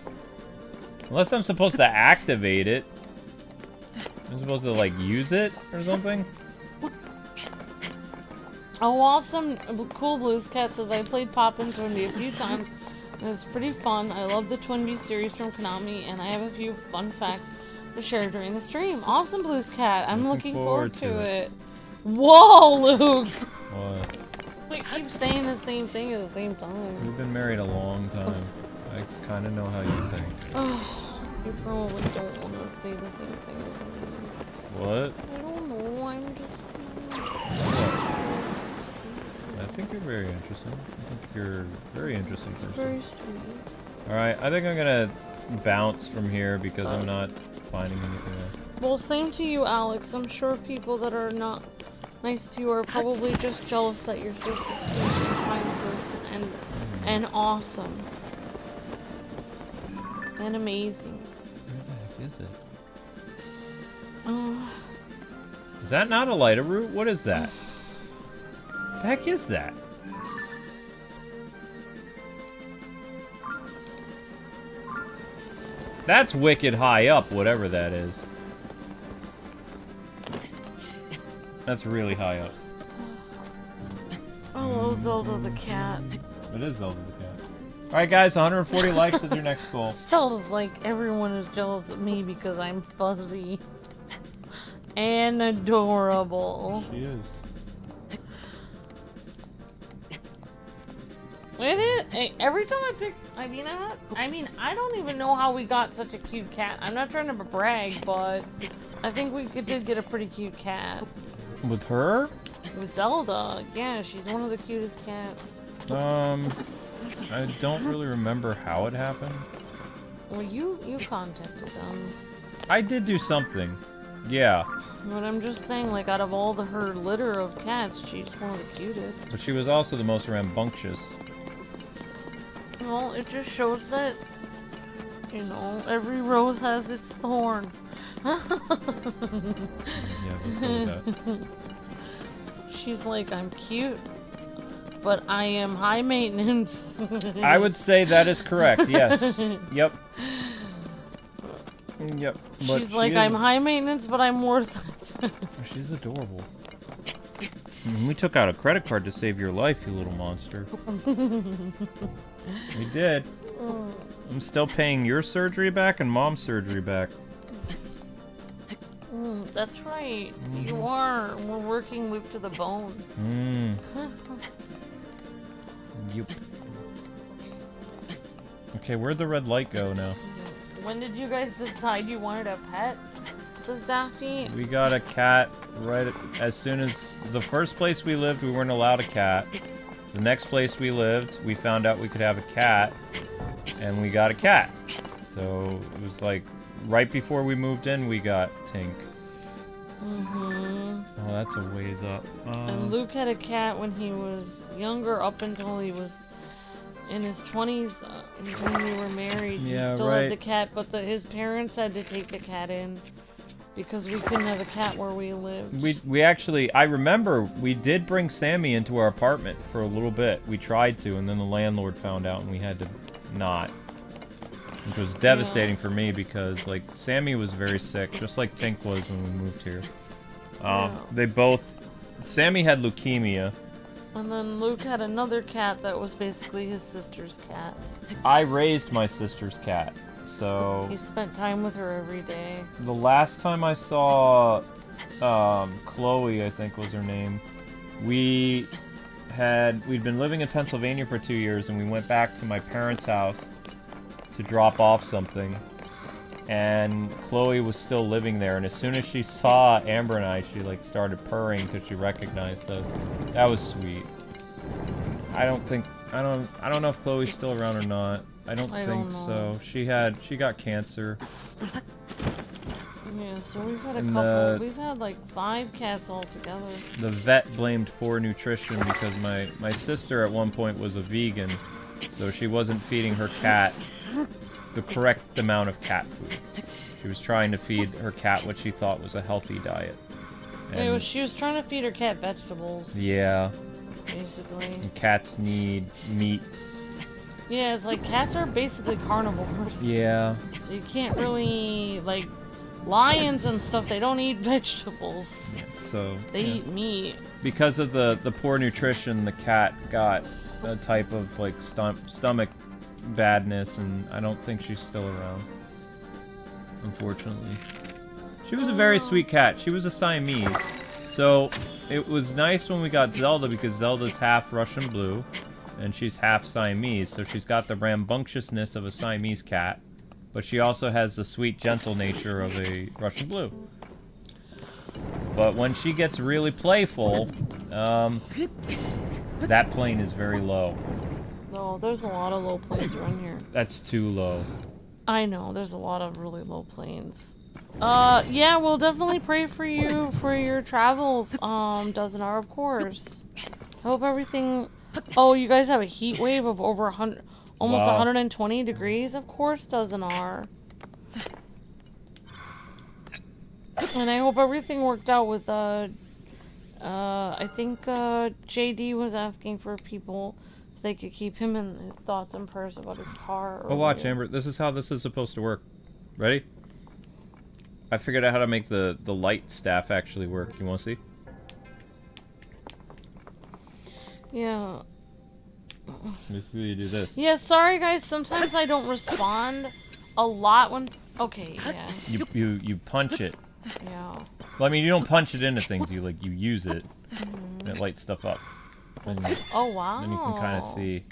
I'm supposed to activate it. I'm supposed to, like, use it or something? Oh, awesome. Cool Blues Cat says, I played Poppin' Twin Bee a few times. It was pretty fun. I love the Twin Bee series from Konami, and I have a few fun facts to share during the stream. Awesome, Blues Cat. I'm looking forward to it. Whoa, Luke! What? We keep saying the same thing at the same time. We've been married a long time. I kind of know how you think. Oh, you probably don't want to say the same thing as me. What? I don't know. I'm just... I think you're very interesting. I think you're a very interesting person. Very sweet. Alright, I think I'm gonna bounce from here because I'm not finding anything else. Well, same to you, Alex. I'm sure people that are not nice to you are probably just jealous that you're such a sweet and kind person and awesome. And amazing. Where the heck is it? Oh. Is that not a lighter root? What is that? The heck is that? That's wicked high up, whatever that is. That's really high up. Oh, Zelda the cat. It is Zelda the cat. Alright guys, 140 likes is your next goal. Zelda's like everyone is jealous of me because I'm fuzzy. And adorable. She is. It is. Every time I pick, I don't even know how we got such a cute cat. I'm not trying to brag, but I think we did get a pretty cute cat. With her? It was Zelda. Yeah, she's one of the cutest cats. I don't really remember how it happened. Well, you contacted them. I did do something. Yeah. But I'm just saying, like, out of all her litter of cats, she's one of the cutest. But she was also the most rambunctious. Well, it just shows that, you know, every rose has its thorn. Yeah, let's go with that. She's like, I'm cute, but I am high maintenance. I would say that is correct, yes. Yep. Yep. But She's like, I'm high maintenance, but I'm worth it. She's adorable. We took out a credit card to save your life, you little monster. We did. I'm still paying your surgery back and Mom's surgery back. That's right. You are. We're working whip to the bone. Yep. Okay, where'd the red light go now? When did you guys decide you wanted a pet? Says Daffy. We got a cat right as soon as the first place we lived, we weren't allowed a cat. The next place we lived, we found out we could have a cat, and we got a cat. So it was like right before we moved in, we got Tink. Oh, that's a ways up. And Luke had a cat when he was younger, up until he was in his 20s when we were married. Yeah, he still right. had the cat, but his parents had to take the cat in because we couldn't have a cat where we lived. We actually, I remember we did bring Sammy into our apartment for a little bit. We tried to, and then the landlord found out and we had to not. Which was devastating for me because, like, Sammy was very sick, just like Tink was when we moved here. They both... Sammy had leukemia. And then Luke had another cat that was basically his sister's cat. I raised my sister's cat, so... He spent time with her every day. The last time I saw Chloe, I think was her name, we'd been living in Pennsylvania for 2 years, and we went back to my parents' house to drop off something, and Chloe was still living there, and as soon as she saw Amber and I, she like started purring because she recognized us. That was sweet. I don't know if Chloe's still around or not. I don't think so. She got cancer. Yeah, so we've had a couple. We've had like 5 cats altogether. The vet blamed poor nutrition because my sister at one point was a vegan, so she wasn't feeding her cat the correct amount of cat food. She was trying to feed her cat what she thought was a healthy diet. And she was trying to feed her cat vegetables. yeah. Basically. And cats need meat. Yeah, it's like cats are basically carnivores. Yeah. So you can't really, like, lions and stuff, they don't eat vegetables. Yeah, so they eat meat. Because of the poor nutrition, the cat got a type of like stomach badness, and I don't think she's still around, unfortunately. She was a very sweet cat. She was a Siamese, so it was nice when we got Zelda because Zelda's half Russian blue and she's half Siamese, so she's got the rambunctiousness of a Siamese cat, but she also has the sweet gentle nature of a Russian blue. But when she gets really playful, that plane is very low. No, there's a lot of low planes around here. That's too low. I know, there's a lot of really low planes. Yeah, we'll definitely pray for you for your travels, Dozenar, of course. I hope everything... Oh, you guys have a heat wave of over 100, almost 120 degrees? Of course, Dozenar. And I hope everything worked out with, I think, JD was asking for people if they could keep him in his thoughts and prayers about his car. Oh, watch, Amber. This is how this is supposed to work. Ready? I figured out how to make the light staff actually work. You want to see? Yeah. Just so you do this. Yeah, sorry guys, sometimes I don't respond a lot when... Okay, yeah. You punch it. Yeah. Well, I mean, you don't punch it into things. You use it, and it lights stuff up. Oh wow. Then you can kind of see.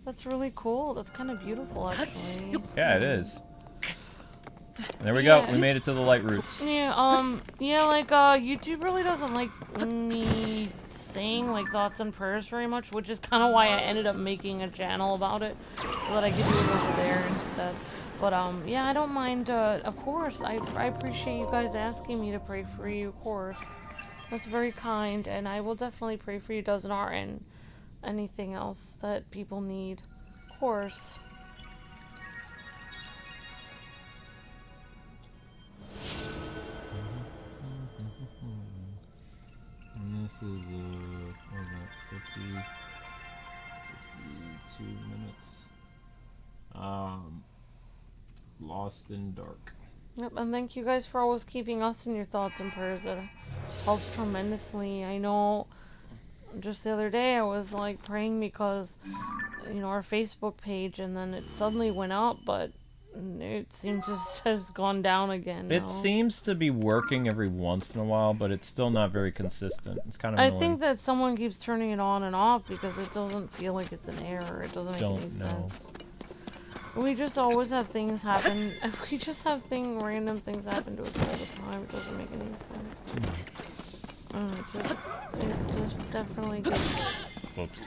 That's really cool. That's kind of beautiful, actually. Yeah, it is. There we go. We made it to the light routes. Yeah. Yeah. Like, YouTube really doesn't like me saying like thoughts and prayers very much, which is kind of why I ended up making a channel about it, so that I could do it over there instead. But yeah, I don't mind. Of course, I appreciate you guys asking me to pray for you. Of course, that's very kind, and I will definitely pray for you, Dozenar, and anything else that people need. Of course. And this is what is that, 52 minutes. Lost in Dark. Yep, and thank you guys for always keeping us in your thoughts and prayers. It helps tremendously. I know just the other day I was like praying because, you know, our Facebook page, and then it suddenly went up, but it seemed to has gone down again. It seems to be working every once in a while, but it's still not very consistent. It's kind of annoying. I think that someone keeps turning it on and off because it doesn't feel like it's an error. It doesn't make any sense. We just always have things happen. We just have random things happen to us all the time. It doesn't make any sense. It just definitely gets... Whoops.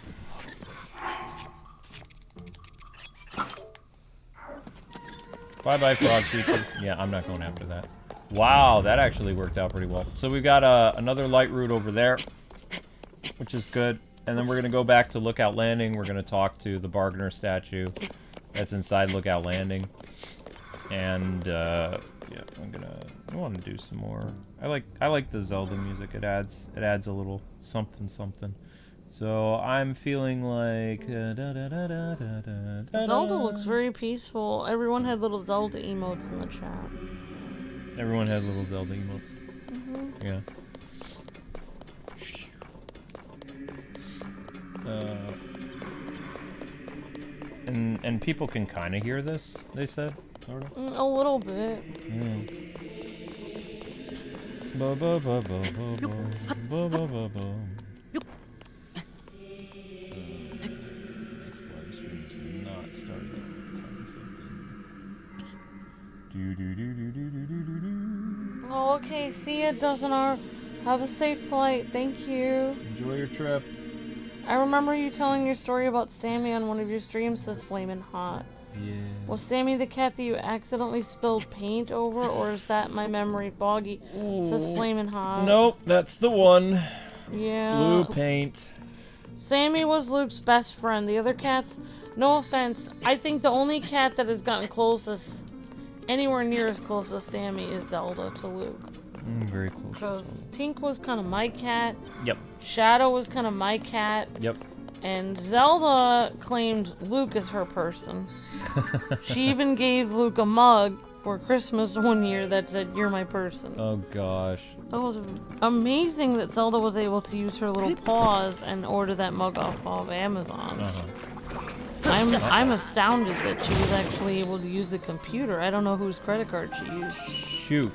Bye-bye, frog creature. Yeah, I'm not going after that. Wow, that actually worked out pretty well. So we've got another light route over there, which is good. And then we're going to go back to Lookout Landing. We're going to talk to the Bargainer statue that's inside Lookout Landing. And, yeah, I want to do some more. I like the Zelda music. It adds a little something. So I'm feeling like Zelda looks very peaceful. Everyone had little Zelda emotes in the chat. Everyone had little Zelda emotes. Mm-hmm. Yeah. And people can kind of hear this, they said, sort of. A little bit. Yeah. Ba ba ba ba ba ba ba ba ba. Next live stream is not starting at 10 something. Oh, okay. See ya, Dozenar. Have a safe flight. Thank you. Enjoy your trip. I remember you telling your story about Sammy on one of your streams, says Flamin' Hot. Yeah. Was Sammy the cat that you accidentally spilled paint over, or is that my memory foggy? Says Flamin' Hot. Nope, that's the one. Yeah. Blue paint. Sammy was Luke's best friend. The other cats, no offense, I think the only cat that has gotten closest, anywhere near as close as Sammy, is Zelda to Luke. Very close. Because Tink was kind of my cat. Yep. Shadow was kind of my cat. Yep. And Zelda claimed Luke as her person. She even gave Luke a mug for Christmas one year that said, "You're my person." Oh gosh. It was amazing that Zelda was able to use her little paws and order that mug off of Amazon. I'm astounded that she was actually able to use the computer. I don't know whose credit card she used. Shoot.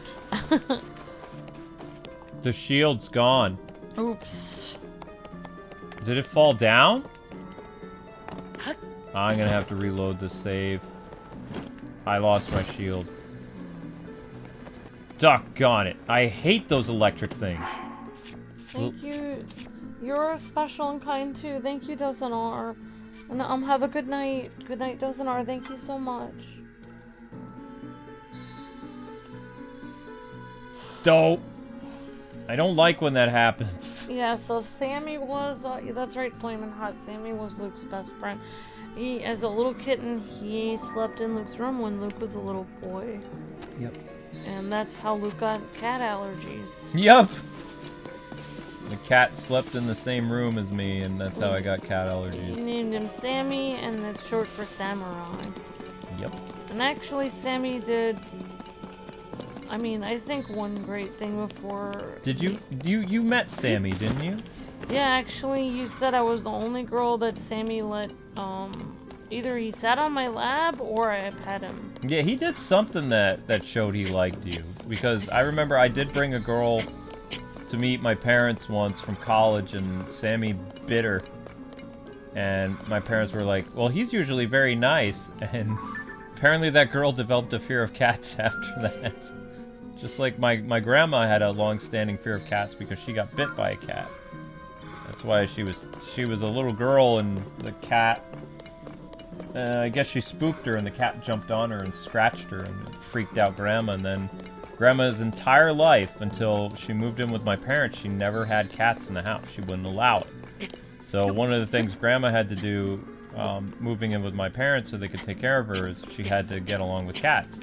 The shield's gone. Oops. Did it fall down? I'm gonna have to reload the save. I lost my shield. Doggone it. I hate those electric things. Thank you. You're special and kind too. Thank you, Dozenar. And have a good night. Good night, Dozenar. Thank you so much. Dope. I don't like when that happens. Yeah, so Sammy was, that's right, Flamin' Hot. Sammy was Luke's best friend. He, as a little kitten, he slept in Luke's room when Luke was a little boy. Yep. And that's how Luke got cat allergies. Yep. The cat slept in the same room as me, and that's how I got cat allergies. He named him Sammy, and that's short for Samurai. Yep. And actually, Sammy did, I mean, I think one great thing before... Did you... You met Sammy, didn't you? Yeah, actually, you said I was the only girl that Sammy let, either he sat on my lap or I pet him. Yeah, he did something that showed he liked you. Because I remember I did bring a girl to meet my parents once from college, and Sammy bit her. And my parents were like, well, he's usually very nice. And apparently that girl developed a fear of cats after that. Just like my grandma had a long-standing fear of cats because she got bit by a cat. That's why she was a little girl, and the cat I guess she spooked her, and the cat jumped on her and scratched her, and it freaked out Grandma. And then Grandma's entire life, until she moved in with my parents, she never had cats in the house. She wouldn't allow it. So one of the things Grandma had to do, moving in with my parents so they could take care of her, is she had to get along with cats.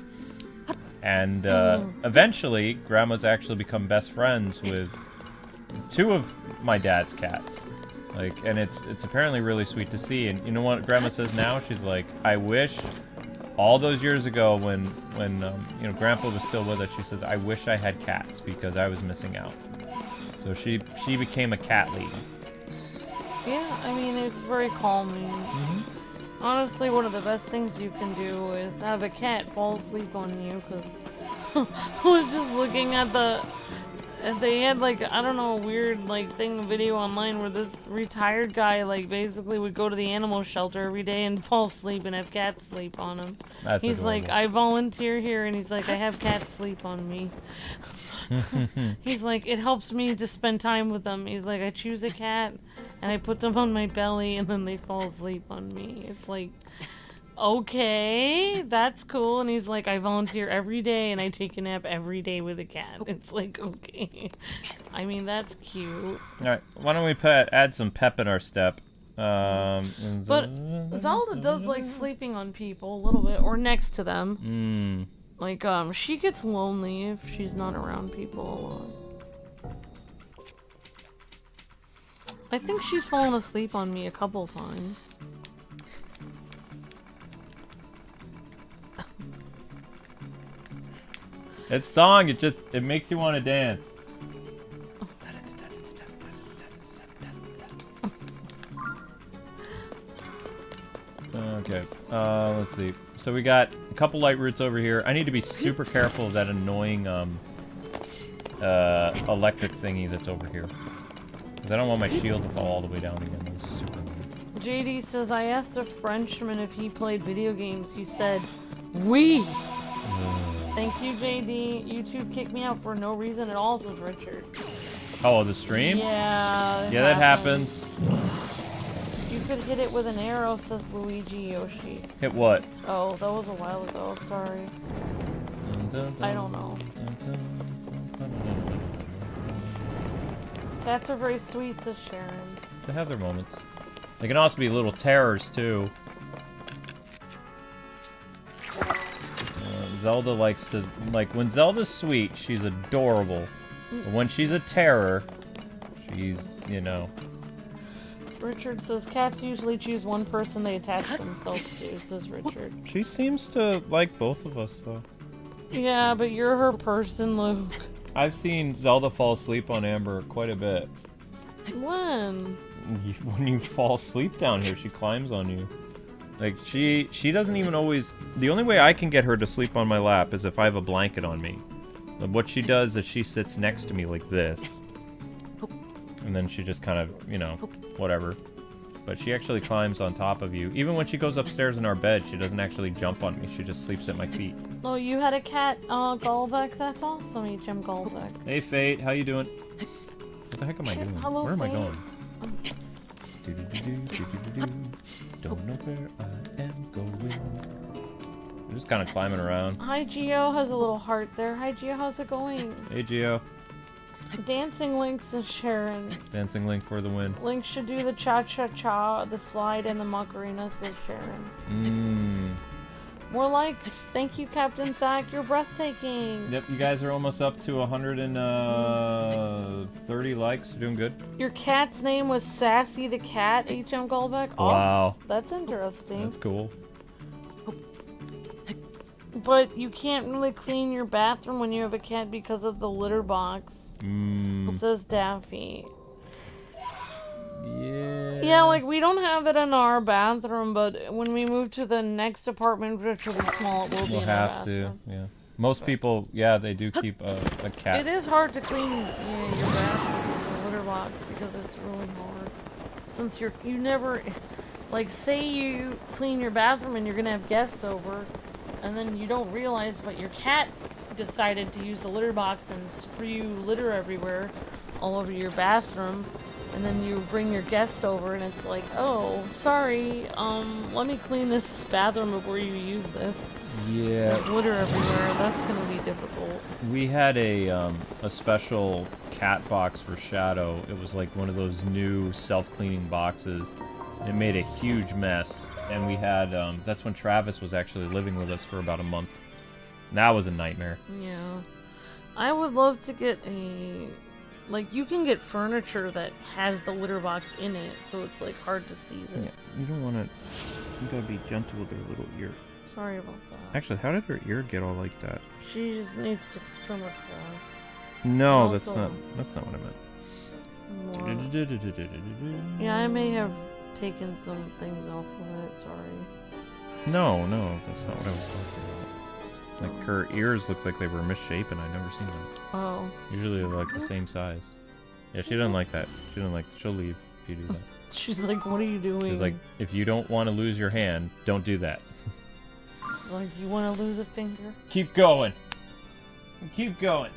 And eventually, Grandma's actually become best friends with 2 of my dad's cats. Like, and it's apparently really sweet to see. And you know what Grandma says now? She's like, I wish all those years ago when you know, Grandpa was still with us, she says, I wish I had cats because I was missing out. So she became a cat lady. Yeah, I mean, it's very calming. Honestly, one of the best things you can do is have a cat fall asleep on you, because I was just looking at they had, like, I don't know, a weird, like, video online where this retired guy, like, basically would go to the animal shelter every day and fall asleep and have cats sleep on him. He's adorable. like, I volunteer here, and he's like, I have cats sleep on me. He's like, it helps me to spend time with them. He's like, I choose a cat, and I put them on my belly, and then they fall asleep on me. It's like, okay, that's cool. And he's like, I volunteer every day, and I take a nap every day with a cat. It's like, okay. I mean, that's cute. Alright, why don't we add some pep in our step? But Zelda does like sleeping on people a little bit, or next to them. Like, she gets lonely if she's not around people a lot. I think she's fallen asleep on me a couple times. It's song, it makes you want to dance. Okay, let's see. So we got a couple light roots over here. I need to be super careful of that annoying electric thingy that's over here, because I don't want my shield to fall all the way down again. That was super annoying. JD says, I asked a Frenchman if he played video games. He said, oui. Thank you, JD. YouTube kicked me out for no reason at all, says Richard. Oh, the stream? Yeah. Yeah, that happens. You could hit it with an arrow, says Luigi Yoshi. Hit what? Oh, that was a while ago. Sorry. I don't know. Cats are very sweet, says Sharon. They have their moments. They can also be little terrors, too. Zelda likes to... Like, when Zelda's sweet, she's adorable. But when she's a terror, she's, you know... Richard says, cats usually choose one person they attach themselves to, says Richard. She seems to like both of us, though. Yeah, but you're her person, Luke. I've seen Zelda fall asleep on Amber quite a bit. When? When you fall asleep down here, she climbs on you. Like, she doesn't even always... The only way I can get her to sleep on my lap is if I have a blanket on me. But what she does is she sits next to me like this. And then she just kind of, you know, whatever. But she actually climbs on top of you. Even when she goes upstairs in our bed, she doesn't actually jump on me. She just sleeps at my feet. Oh, you had a cat, Golbeck? That's awesome, HM Golbeck. Hey, Fate. How you doing? What the heck am I doing? Hello, Where am I Fate. going? Don't know where I am going. I'm just kind of climbing around. Hi, Geo has a little heart there. Hi, Geo, how's it going? Hey, Geo. Dancing Links and Sharon. Dancing Link for the win. Link should do the cha-cha-cha, the slide, and the Macarena, says Sharon. More likes. Thank you, Captain Zach. You're breathtaking. Yep, you guys are almost up to 130 likes. You're doing good. Your cat's name was Sassy the Cat, HM Golbeck. Wow. That's interesting. That's cool. But you can't really clean your bathroom when you have a cat because of the litter box. Says Daffy. Yeah. Yeah, like, we don't have it in our bathroom, but when we move to the next apartment, which will be small, it will be in our bathroom. Yeah. Most people, yeah, they do keep a cat. It is hard to clean your bathroom with the litter box because it's really hard. Since you never, like, say you clean your bathroom and you're gonna have guests over, and then you don't realize, but your cat decided to use the litter box and spew litter everywhere, all over your bathroom. And then you bring your guest over and it's like, oh, sorry, let me clean this bathroom before you use this. Yeah. There's glitter everywhere. That's gonna be difficult. We had a special cat box for Shadow. It was like one of those new self-cleaning boxes. It made a huge mess. And we had, that's when Travis was actually living with us for about a month. That was a nightmare. Yeah. I would love to get a... Like, you can get furniture that has the litter box in it, so it's, like, hard to see that. Yeah, you don't want to... You gotta be gentle with her little ear. Sorry about that. Actually, how did her ear get all like that? She just needs to come across. No, Also- that's not what I meant. More... Yeah, I may have taken some things off of it, sorry. No, that's not what I was talking about. Like, her ears look like they were misshapen. I've never seen them. Oh. Usually they're like the same size. Yeah, she doesn't like that. She'll leave if you do that. She's like, what are you doing? She's like, if you don't want to lose your hand, don't do that. Like, you want to lose a finger? Keep going. Keep going.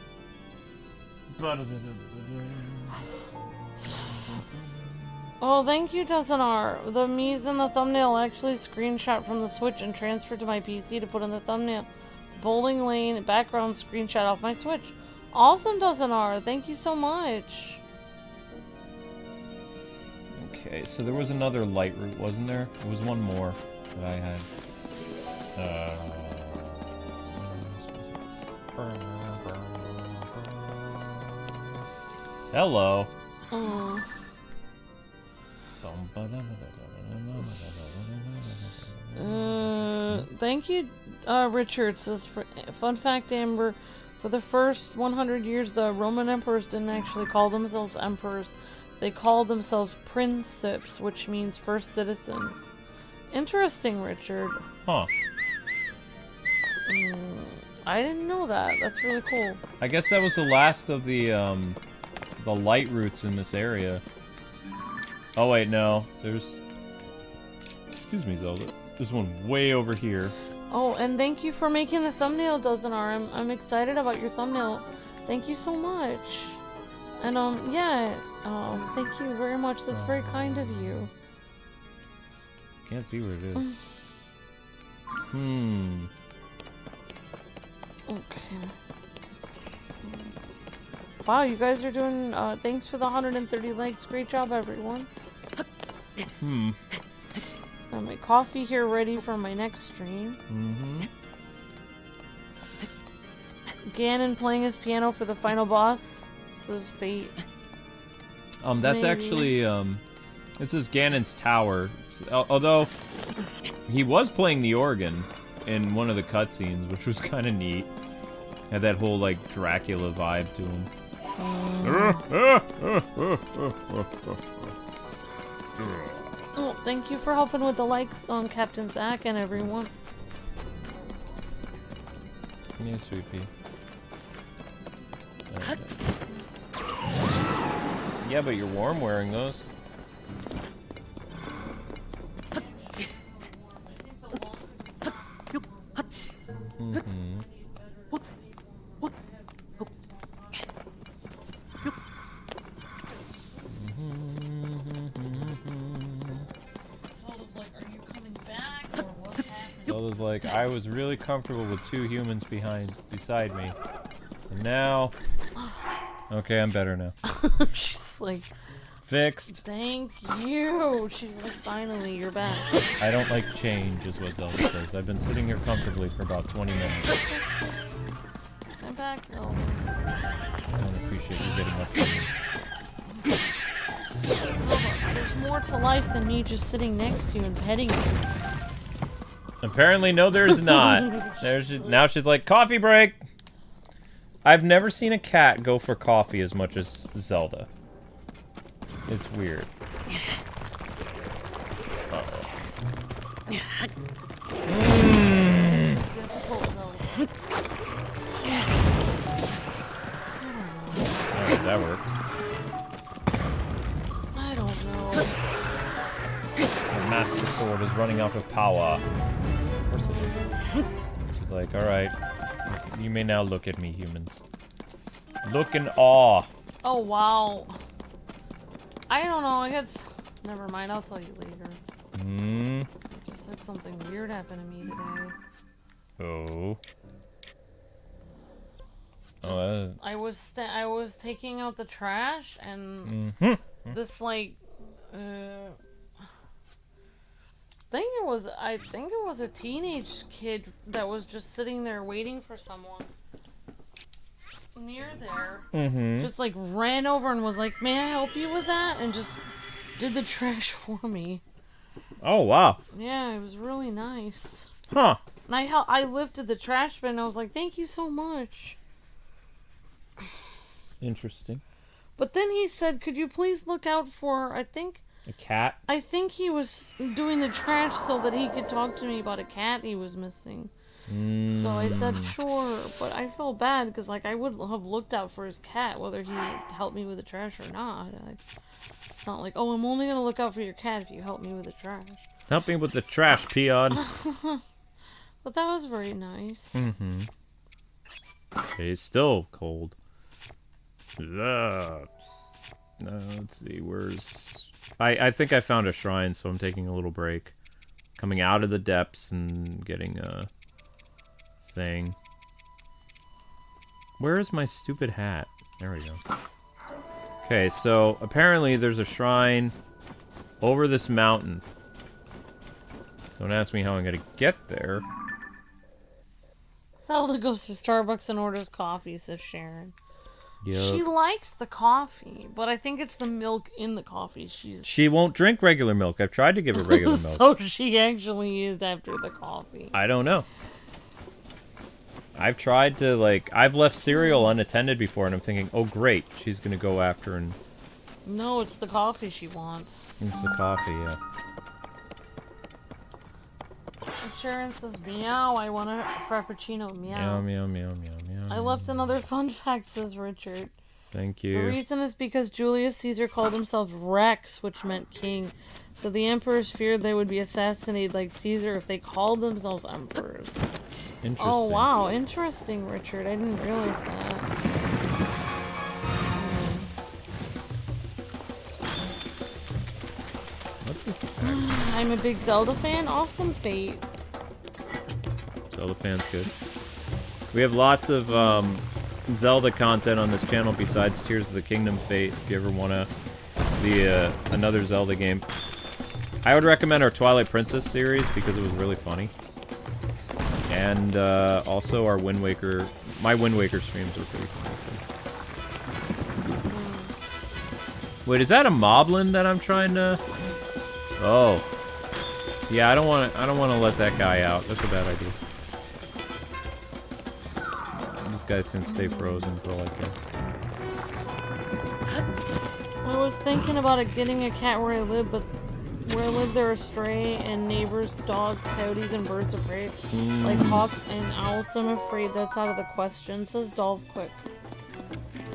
Oh, thank you, Tessanar. The me's in the thumbnail actually screenshot from the Switch and transferred to my PC to put in the thumbnail. Bowling lane background screenshot off my Switch. Awesome, Tessanar. Thank you so much. Okay, so there was another light route, wasn't there? There was one more that I had. Hello. Oh. Thank you, Richard. Says, fun fact, Amber, for the first 100 years, the Roman emperors didn't actually call themselves emperors. They called themselves princeps, which means first citizens. Interesting, Richard. Huh. I didn't know that. That's really cool. I guess that was the last of the light routes in this area. Oh wait, no. There's... Excuse me, Zelda. There's one way over here. Oh, and thank you for making the thumbnail, Dozenar. I'm excited about your thumbnail. Thank you so much. And, yeah. Thank you very much. That's very kind of you. Can't see where it is. Okay. Wow, you guys are doing, thanks for the 130 likes. Great job, everyone. Got my coffee here ready for my next stream. Ganon playing his piano for the final boss. This is fate. That's Maybe. actually, this is Ganon's tower. Although, he was playing the organ in one of the cutscenes, which was kind of neat. Had that whole, like, Dracula vibe to him. Oh, thank you for helping with the likes on Captain Zach and everyone. Yeah, sweet pea. Okay. Yeah, but you're warm wearing those. Zelda's like, I was really comfortable with two humans beside me. And now... Okay, I'm better now. She's like... Fixed. Thank you! She's like, finally, you're back. I don't like change, is what Zelda says. I've been sitting here comfortably for about 20 minutes. I'm back, Zelda. I don't appreciate you getting up to me. There's more to life than me just sitting next to you and petting you. Apparently, no, there's not. Now she's like, coffee break! I've never seen a cat go for coffee as much as Zelda. It's weird. Uh-oh. How did that work? I don't know. The Master Sword is running out of power. Of course it is. She's like, alright. You may now look at me, humans. Look in awe. Oh, wow. I don't know. I guess. Never mind. I'll tell you later. Hmm. Just had something weird happen to me today. Oh. I was taking out the trash and this like I think it was a teenage kid that was just sitting there waiting for someone near there. Just like ran over and was like, "May I help you with that?" and just did the trash for me. Oh wow. Yeah, it was really nice. Huh. And I lifted the trash bin and I was like, "Thank you so much." Interesting. But then he said, "Could you please look out for, I think A cat? he was doing the trash so that he could talk to me about a cat he was missing." So I said, "Sure," but I felt bad because like I would have looked out for his cat whether he helped me with the trash or not. It's not like, "Oh, I'm only gonna look out for your cat if you help me with the trash." Help me with the trash, peon. But that was very nice. It's still cold. Let's see, where's... I think I found a shrine, so I'm taking a little break. Coming out of the depths and getting a thing. Where is my stupid hat? There we go. Okay, so apparently there's a shrine over this mountain. Don't ask me how I'm gonna get there. Zelda goes to Starbucks and orders coffee, says Sharon. Yep. She likes the coffee, but I think it's the milk in the coffee. She won't drink regular milk. I've tried to give her regular milk. So she actually is after the coffee. I don't know. I've tried to, like... I've left cereal unattended before, and I'm thinking, oh, great. She's gonna go after and... No, it's the coffee she wants. It's the coffee, yeah. Sharon says, "Meow, I want a frappuccino." Meow. Meow, meow, meow, meow, meow. I left another fun fact, says Richard. Thank The you. reason is because Julius Caesar called himself Rex, which meant king. So the emperors feared they would be assassinated like Caesar if they called themselves emperors. Interesting. Oh, wow. Interesting, Richard. I didn't realize that. What is that? I'm a big Zelda fan. Awesome fate. Zelda fans good. We have lots of Zelda content on this channel besides Tears of the Kingdom Fate. If you ever want to see another Zelda game, I would recommend our Twilight Princess series because it was really funny. And also our Wind Waker. My Wind Waker streams were pretty funny too. Wait, is that a moblin that I'm trying to? Oh, yeah. I don't want to let that guy out. That's a bad idea. These guys can stay frozen for all I care. I was thinking about getting a cat where I live, but where I live there are stray and neighbors, dogs, coyotes, and birds of prey, like hawks and owls. So I'm afraid that's out of the question, says Dolph Quick.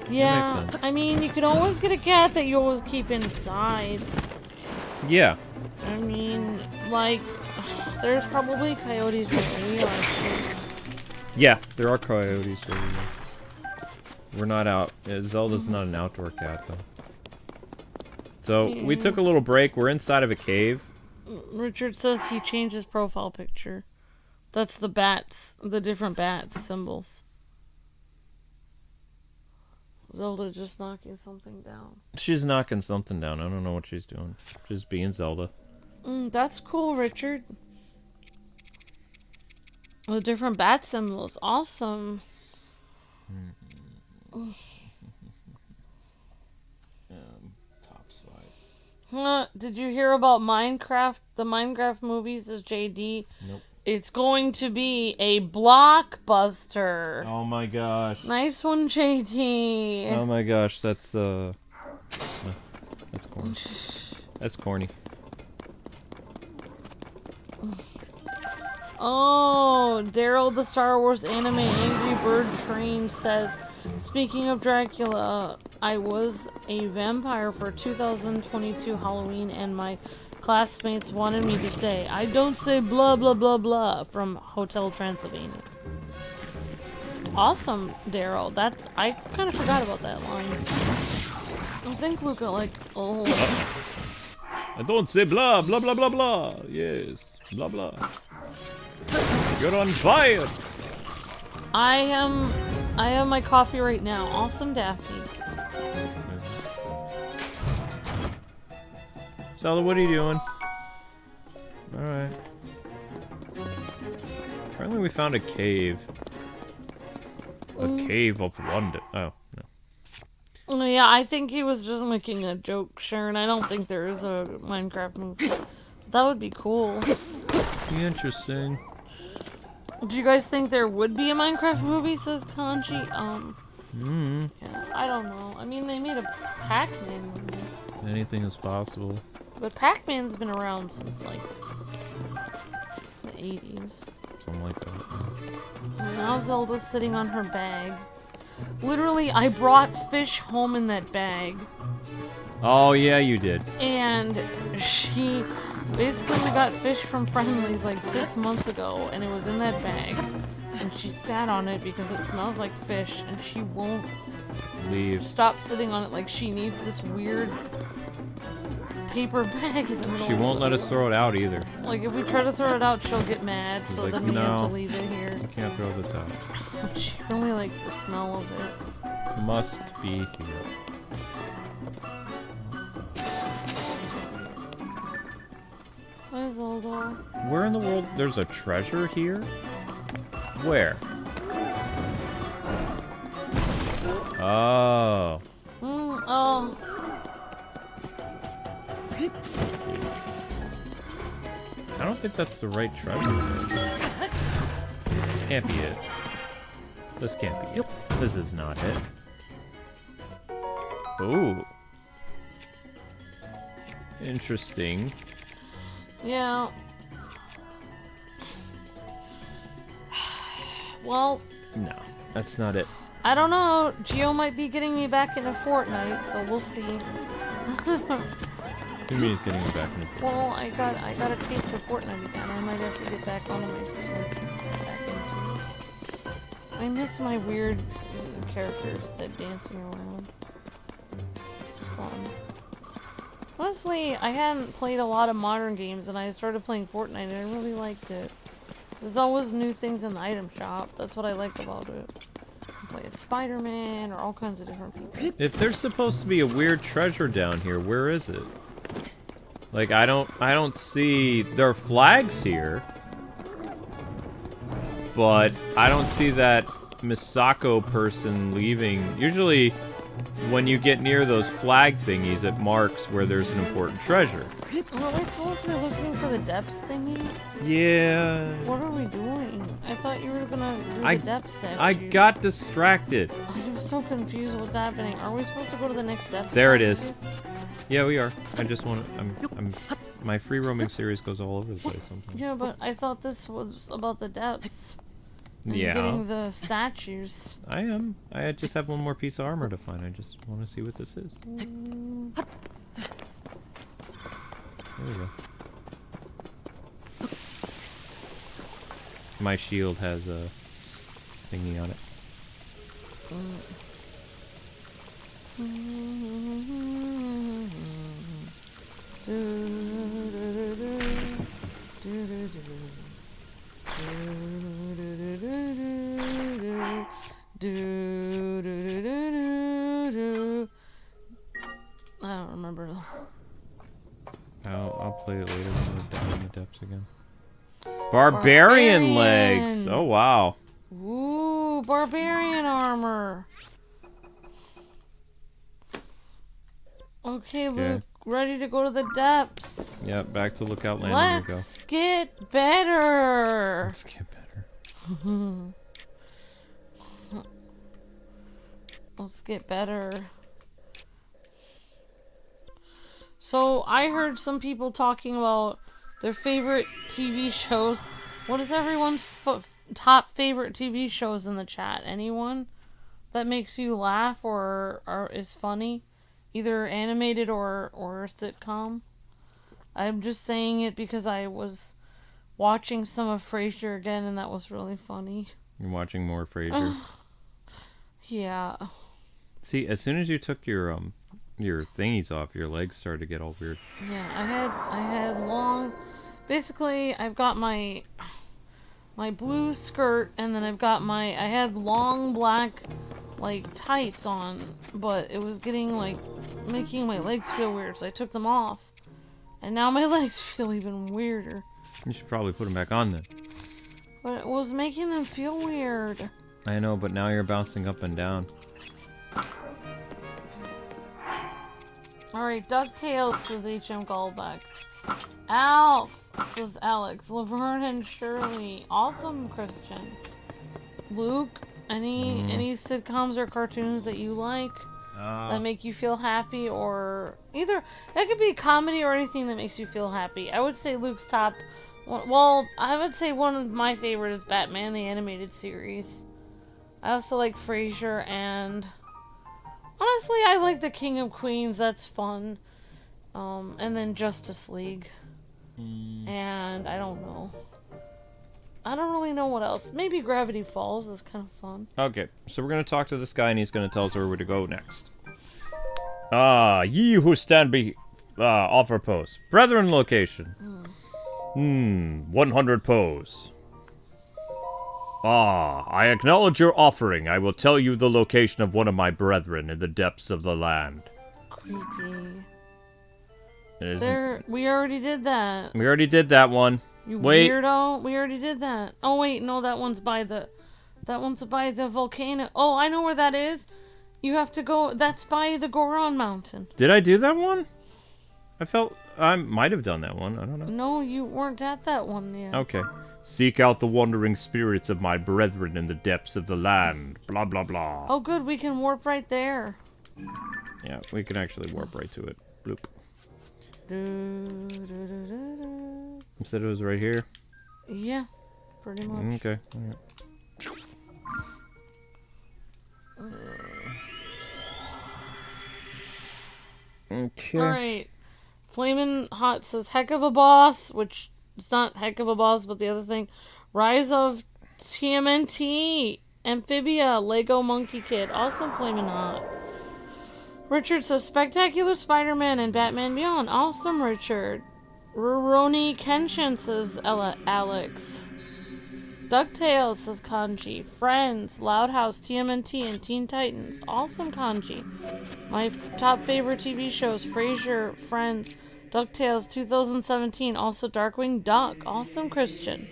Yeah, makes sense. I mean, you could always get a cat that you always keep inside. Yeah. I mean, like, there's probably coyotes where we are. Yeah, there are coyotes where we live. We're not out. Zelda's not an outdoor cat, though. So, we took a little break. We're inside of a cave. Richard says he changed his profile picture. That's the bats, the different bats symbols. Zelda just knocking something down. She's knocking something down. I don't know what she's doing. Just being Zelda. That's cool, Richard. The different bat symbols. Awesome. Top slide. Did you hear about Minecraft? The Minecraft movies is JD. Nope. It's going to be a blockbuster. Oh my gosh. Nice one, JD. Oh my gosh, that's corny. That's corny. Oh, Daryl the Star Wars anime Angry Bird Train says, speaking of Dracula, I was a vampire for 2022 Halloween and my classmates wanted me to say, I don't say blah blah blah blah from Hotel Transylvania. Awesome, Daryl. I kind of forgot about that line. I think Luca, like, oh. I don't say blah, blah, blah, blah, blah. Yes, blah, blah. You're on fire. I have my coffee right now. Awesome, Daffy. Zelda, what are you doing? Alright. Apparently we found a cave. A cave of wonder. Oh, no. Yeah, I think he was just making a joke, Sharon. I don't think there is a Minecraft movie. That would be cool. Interesting. Do you guys think there would be a Minecraft movie, says Kanji? Yeah, I don't know. I mean, they made a Pac-Man movie. Anything is possible. But Pac-Man's been around since, like, the 80s. Something like that. And now Zelda's sitting on her bag. Literally, I brought fish home in that bag. Oh, yeah, you did. And she... Basically, we got fish from Friendly's like 6 months ago, and it was in that bag. And she sat on it because it smells like fish, and she won't Leave. stop sitting on it. Like, she needs this weird paper bag in the middle. She won't let us throw it out either. Like, if we try to throw it out, she'll get mad, so like, then we have "No, to leave it here. You can't throw this out. She really likes the smell of it. Must be here. Hi, Zelda. Where in the world? There's a treasure here? Where? Oh. Oh. I don't think that's the right treasure. This can't be it. This can't be it. This is not it. Ooh. Interesting. Yeah. Well, No, that's not it. I don't know. Geo might be getting me back into Fortnite, so we'll see. You mean he's getting you back in the Well, I got a taste of Fortnite again. I might have to get back onto my Switch. I miss my weird characters that dancing around. It's fun. Honestly, I hadn't played a lot of modern games, and I started playing Fortnite, and I really liked it. There's always new things in the item shop. That's what I like about it. You can play as Spider-Man or all kinds of different people. If there's supposed to be a weird treasure down here, where is it? Like, I don't see... There are flags here. But I don't see that Misako person leaving. Usually, when you get near those flag thingies, it marks where there's an important treasure. Are we supposed to be looking for the depths thingies? Yeah... What are we doing? I thought you were gonna do the depth statues. I got distracted. I'm so confused what's happening. Are we supposed to go to the next depth There it statue? is. Yeah, we are. I just want to... My free roaming series goes all over the place sometimes. Yeah, but I thought this was about the depths. And Yeah. getting the statues. I am. I just have one more piece of armor to find. I just want to see what this is. There we go. My shield has a thingy on it. I don't remember. I'll play it later when we're down in the depths again. Barbarian Legs! Oh, wow. Ooh, barbarian armor. Okay, Luke, ready to go to the depths. Yep, back to Lookout Landing we go. Let's get better. Let's get better. Let's get better. So, I heard some people talking about their favorite TV shows. What is everyone's top favorite TV shows in the chat? Anyone that makes you laugh or is funny? Either animated or sitcom? I'm just saying it because I was watching some of Frasier again, and that was really funny. You're watching more Frasier. Yeah. See, as soon as you took your your thingies off. Your legs started to get all weird. Yeah, I had long. Basically, I've got my blue skirt, and then I had long black like tights on, but it was getting like making my legs feel weird, so I took them off, and now my legs feel even weirder. You should probably put them back on then. But it was making them feel weird. I know, but now you're bouncing up and down. Alright, DuckTales, says HM Callback. Alf, says Alex. Laverne and Shirley. Awesome, Christian. Luke, any sitcoms or cartoons that you like that make you feel happy, or either it could be comedy or anything that makes you feel happy. I would say Luke's top. Well, I would say one of my favorites is Batman the Animated Series. I also like Frasier, and honestly, I like The King of Queens. That's fun. And then Justice League. And I don't know. I don't really know what else. Maybe Gravity Falls is kind of fun. Okay, so we're going to talk to this guy, and he's going to tell us where to go next. Ye who stand offer post. Brethren location. 100 pose. I acknowledge your offering. I will tell you the location of one of my brethren in the depths of the land. Creepy. We already did that. We already did that one. You wait. Weirdo. We already did that. Oh wait, no, that one's by the volcano. Oh, I know where that is. You have to go. That's by the Goron Mountain. Did I do that one? I might have done that one. I don't know. No, you weren't at that one yet. Okay. Seek out the wandering spirits of my brethren in the depths of the land. Blah, blah, blah. Oh, good. We can warp right there. Yeah, we can actually warp right to it. Bloop. You said it was right here? Yeah, pretty much. Okay. Okay. Alright. Flamin' Hot says, heck of a boss, which it's not heck of a boss, but the other thing. Rise of TMNT, Amphibia, Lego Monkey Kid. Awesome, Flamin' Hot. Richard says, Spectacular Spider-Man and Batman Beyond. Awesome, Richard. Roroni Kenshin, says Alex. DuckTales, says Kanji. Friends, Loud House, TMNT, and Teen Titans. Awesome, Kanji. My top favorite TV shows, Frasier, Friends, DuckTales, 2017. Also, Darkwing Duck. Awesome, Christian.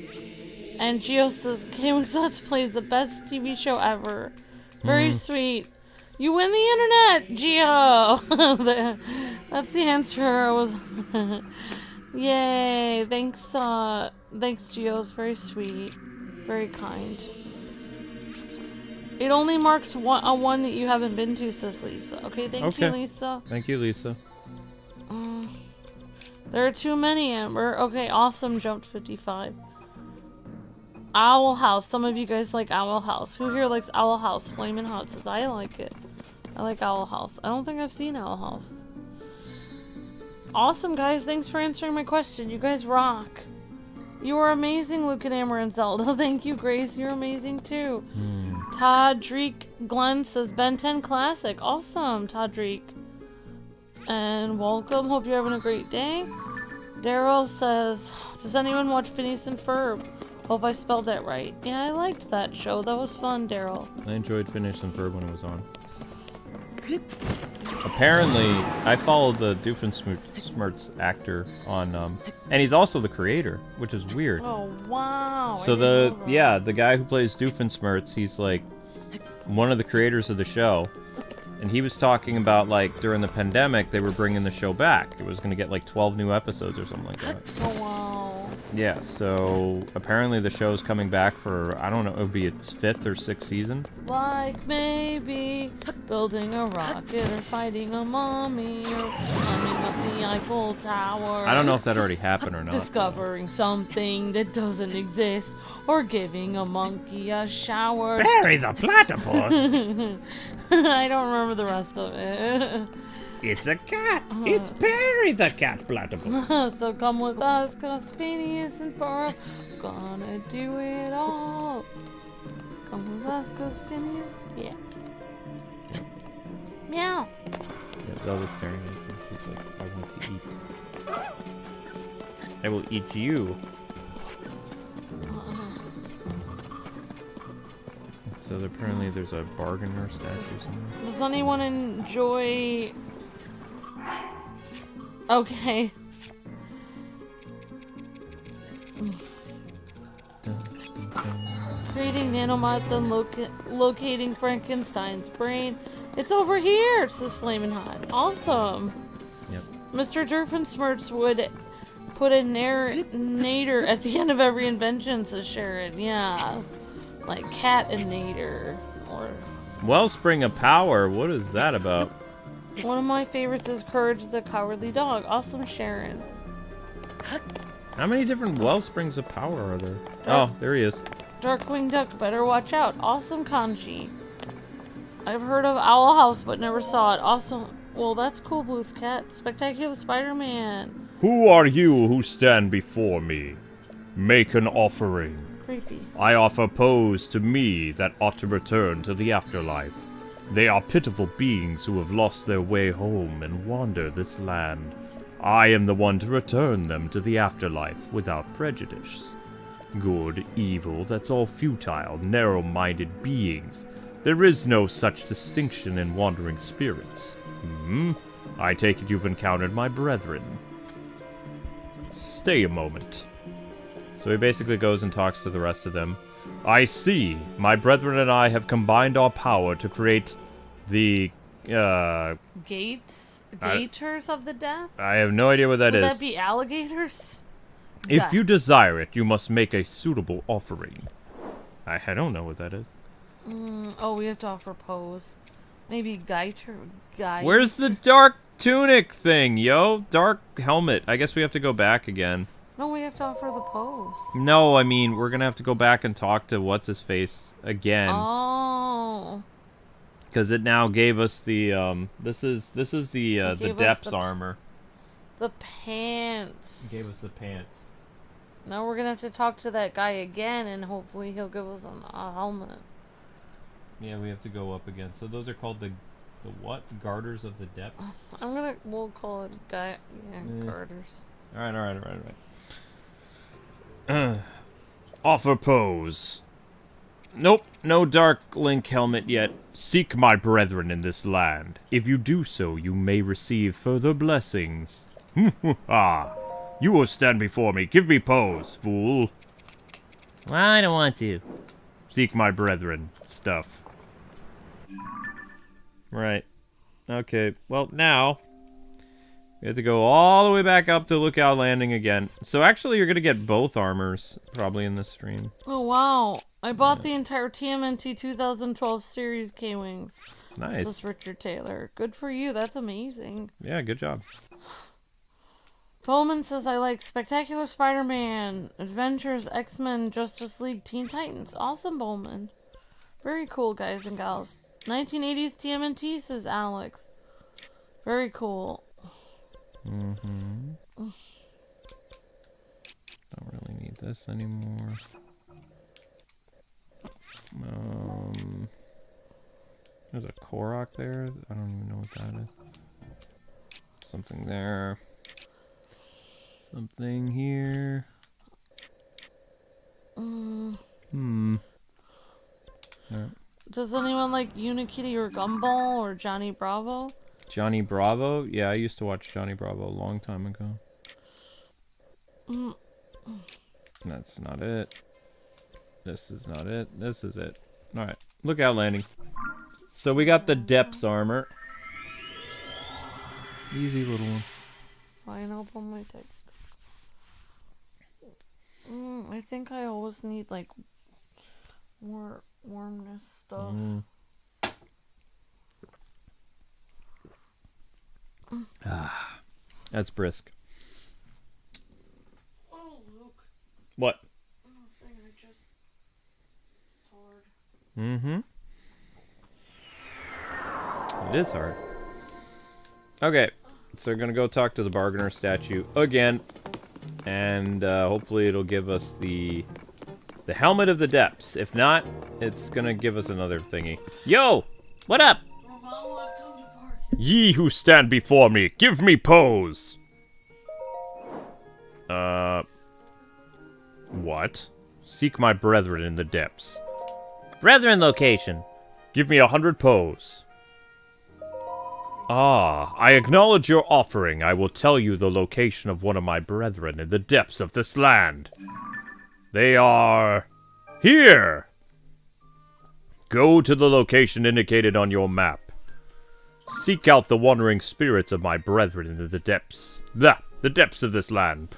And Gio says, Kwingsletsplays, the best TV show ever. Very sweet. You win the internet, Gio! That's the answer. Yay! Thanks, Gio. It's very sweet. Very kind. It only marks one that you haven't been to, says Lisa. Okay, thank you, Lisa. Thank you, Lisa. There are too many, Amber. Okay, awesome. Jumped 55. Owl House. Some of you guys like Owl House. Who here likes Owl House? Flamin' Hot says, I like it. I like Owl House. I don't think I've seen Owl House. Awesome, guys. Thanks for answering my question. You guys rock. You are amazing, Luke and Amber and Zelda. Thank you, Grace. You're amazing, too. Todrick Glenn says, Ben 10 Classic. Awesome, Todrick. And welcome. Hope you're having a great day. Daryl says, does anyone watch Phineas and Ferb? Hope I spelled that right. Yeah, I liked that show. That was fun, Daryl. I enjoyed Phineas and Ferb when it was on. Apparently, I followed the Doofenshmirtz actor on, and he's also the creator, which is weird. Oh, wow. So the guy who plays Doofenshmirtz, he's like one of the creators of the show, and he was talking about like during the pandemic they were bringing the show back. It was going to get like 12 new episodes or something like that. Oh, wow. Yeah, so apparently the show's coming back for, I don't know, it would be its 5th or 6th season. Like maybe building a rocket or fighting a mommy or climbing up the Eiffel Tower. I don't know if that already happened or not. Discovering something that doesn't exist or giving a monkey a shower. Barry the platypus! I don't remember the rest of it. It's a cat! It's Barry the cat platypus! So come with us, cause Phineas and Ferb gonna do it all. Come with us, cause Phineas, yeah. Meow. Yeah, Zelda's staring at you. She's like, I want to eat. I will eat you. So apparently there's a bargainer statue somewhere. Does anyone enjoy... Okay. Creating nanomods and locating Frankenstein's brain. It's over here, says Flamin' Hot. Awesome. Yep. Mr. Durfensmirtz would put a narrator at the end of every invention, says Sharon. Yeah. Like cat and nader. Or... Wellspring of Power, what is that about? One of my favorites is Courage the Cowardly Dog. Awesome, Sharon. How many different Wellsprings of Power are there? Oh, there he is. Darkwing Duck, better watch out. Awesome, Kanji. I've heard of Owl House, but never saw it. Awesome. Well, that's cool, Blue's Cat. Spectacular Spider-Man. Who are you who stand before me? Make an offering. Creepy. I offer pose to me that ought to return to the afterlife. They are pitiful beings who have lost their way home and wander this land. I am the one to return them to the afterlife without prejudice. Good, evil, that's all futile, narrow-minded beings. There is no such distinction in wandering spirits. I take it you've encountered my brethren. Stay a moment. So he basically goes and talks to the rest of them. I see. My brethren and I have combined our power to create the, Gaiters of the death? I have no idea what that is. Would that be alligators? If you desire it, you must make a suitable offering. I don't know what that is. Oh, we have to offer pose. Maybe Gaiter. Where's the dark tunic thing, yo? Dark helmet. I guess we have to go back again. No, we have to offer the pose. No, I mean, we're gonna have to go back and talk to what's-his-face again. Oh. Because it now gave us the, this is the depths armor. The pants. It gave us the pants. Now we're gonna have to talk to that guy again, and hopefully he'll give us a helmet. Yeah, we have to go up again. So those are called the what? Garters of the depths? We'll call it garters. Alright. Offer pose. Nope, no Dark Link helmet yet. Seek my brethren in this land. If you do so, you may receive further blessings. You will stand before me. Give me pose, fool. Well, I don't want to. Seek my brethren. Stuff. Right. Okay, well, now we have to go all the way back up to Lookout Landing again. So actually, you're going to get both armors probably in this stream. Oh, wow. I bought the entire TMNT 2012 series K-Wings. Nice. This is Richard Taylor. Good for you. That's amazing. Yeah, good job. Bowman says, I like Spectacular Spider-Man, Adventures, X-Men, Justice League, Teen Titans. Awesome, Bowman. Very cool, guys and gals. 1980s TMNT, says Alex. Very cool. Don't really need this anymore. There's a Korok there. I don't even know what that is. Something there. Something here. Right. Does anyone like Unikitty or Gumball or Johnny Bravo? Johnny Bravo? Yeah, I used to watch Johnny Bravo a long time ago. That's not it. This is not it. This is it. Alright. Lookout Landing. So we got the depths armor. Easy little one. Fine, I'll pull my text. I think I always need like more warmness stuff. That's brisk. Oh, Luke. What? Thing I just sword. It is hard. Okay, so we're gonna go talk to the bargainer statue again, and hopefully it'll give us the helmet of the depths. If not, it's gonna give us another thingy. Yo, what up? Come to park. Ye who stand before me, give me pose! What? Seek my brethren in the depths. Brethren location. Give me 100 pose. Ah, I acknowledge your offering. I will tell you the location of one of my brethren in the depths of this land. They are... here! Go to the location indicated on your map. Seek out the wandering spirits of my brethren in the depths. The depths of this land.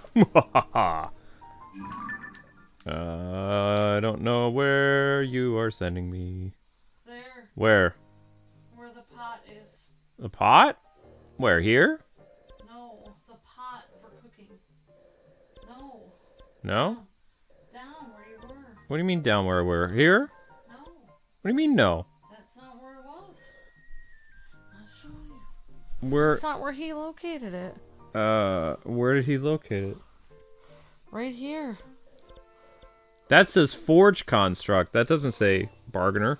I don't know where you are sending me. There. Where? Where the pot is. The pot? Where, here? No, the pot for cooking. No. No? Down where you were. What do you mean down where we're here? No. What do you mean no? That's not where it was. I'll show you. Where? That's not where he located it. Where did he locate it? Right here. That says forge construct. That doesn't say bargainer.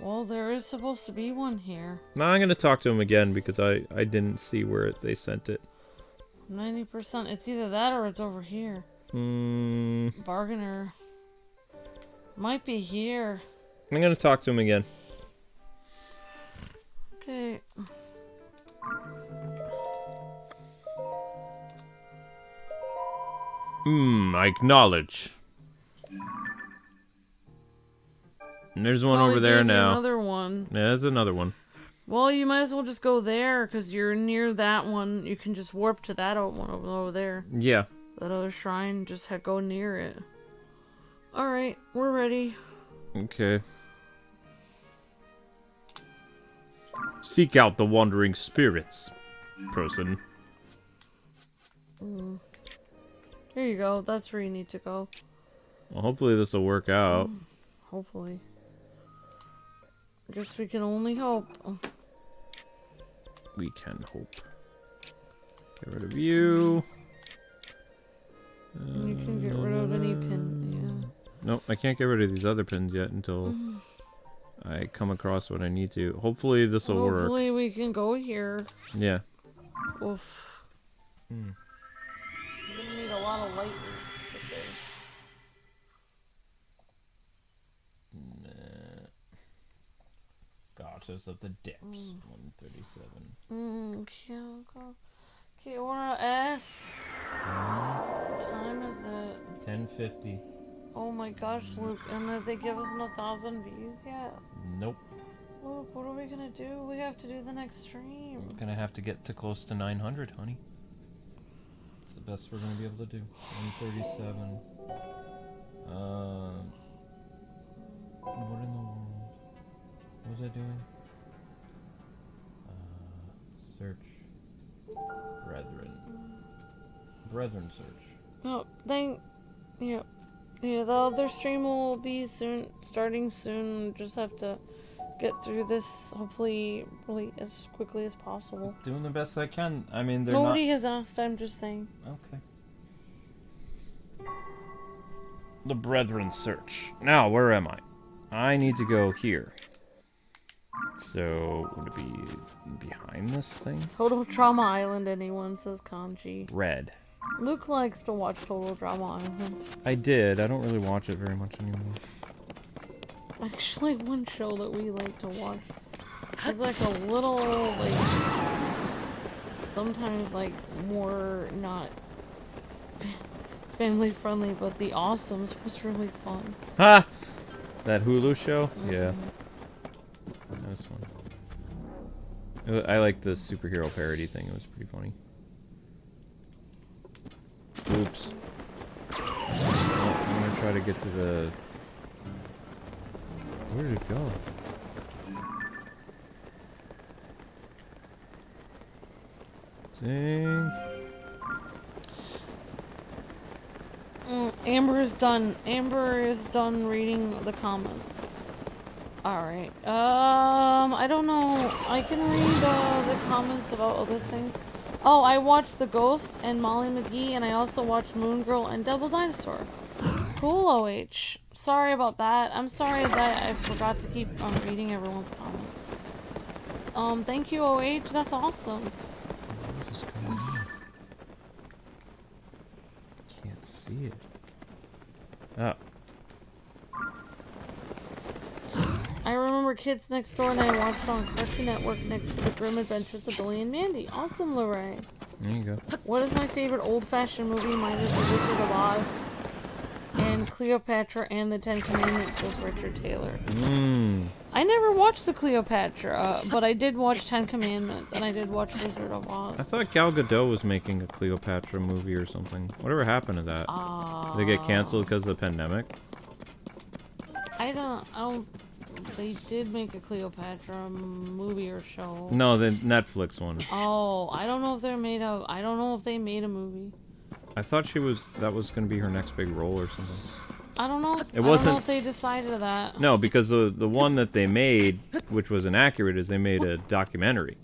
Well, there is supposed to be one here. Now I'm gonna talk to him again because I didn't see where they sent it. 90%. It's either that or it's over here. Bargainer. Might be here. I'm gonna talk to him again. Okay. I acknowledge. And there's one over there now. Another one. Yeah, there's another one. Well, you might as well just go there because you're near that one. You can just warp to that one over there. Yeah. That other shrine. Just go near it. All right, we're ready. Okay. Seek out the wandering spirits, person. Here you go. That's where you need to go. Well, hopefully this will work out. Hopefully. I guess we can only hope. We can hope. Get rid of you. You can get rid of any pin. Yeah. Nope, I can't get rid of these other pins yet until I come across what I need to. Hopefully this will work. Hopefully we can go here. Yeah. Oof. You're gonna need a lot of light. Gaiters of the depths. 137. Okay, okay, I wanna ask. What time is it? 10:50. Oh my gosh, Luke, and did they give us 1,000 views yet? Nope. Luke, what are we gonna do? We have to do the next stream. We're gonna have to get to close to 900, honey. It's the best we're gonna be able to do. 137. What in the world? What was I doing? Search. Brethren. Brethren search. Oh, yeah. Yeah, the other stream will be starting soon. Just have to get through this, hopefully, really as quickly as possible. Doing the best I can. I mean, Nobody has asked, I'm just saying. Okay. The Brethren search. Now, where am I? I need to go here. So, would it be behind this thing? Total Drama Island, anyone, says Kanji. Red. Luke likes to watch Total Drama Island. I did. I don't really watch it very much anymore. Actually, one show that we like to watch is like a little, like, sometimes like more not family friendly, but The Awesomes was really fun. Ha! That Hulu show? Yeah. That was fun. I like the superhero parody thing. It was pretty funny. Oops. Oh, I'm gonna try to get to the... Where did it go? Dang. Amber is done. Amber is done reading the comments. Alright. I don't know. I can read the comments about other things. Oh, I watched The Ghost and Molly McGee, and I also watched Moon Girl and Devil Dinosaur. Cool, OH. Sorry about that. I'm sorry that I forgot to keep on reading everyone's comments. Thank you, OH. That's awesome. What is going on? Can't see it. Oh. I remember Kids Next Door and I watched it on Cartoon Network next to The Grim Adventures of Billy and Mandy. Awesome, Lorraine. There you go. What is my favorite old-fashioned movie? Mine is The Wizard of Oz and Cleopatra and the Ten Commandments, says Richard Taylor. I never watched the Cleopatra, but I did watch Ten Commandments and I did watch Wizard of Oz. I thought Gal Gadot was making a Cleopatra movie or something. Whatever happened to that? Did they get canceled because of the pandemic? I don't. They did make a Cleopatra movie or show. No, the Netflix one. Oh, I don't know if they made a movie. I thought that was going to be her next big role or something. I don't know. It wasn't. I don't know if they decided that. No, because the one that they made, which was inaccurate, is they made a documentary.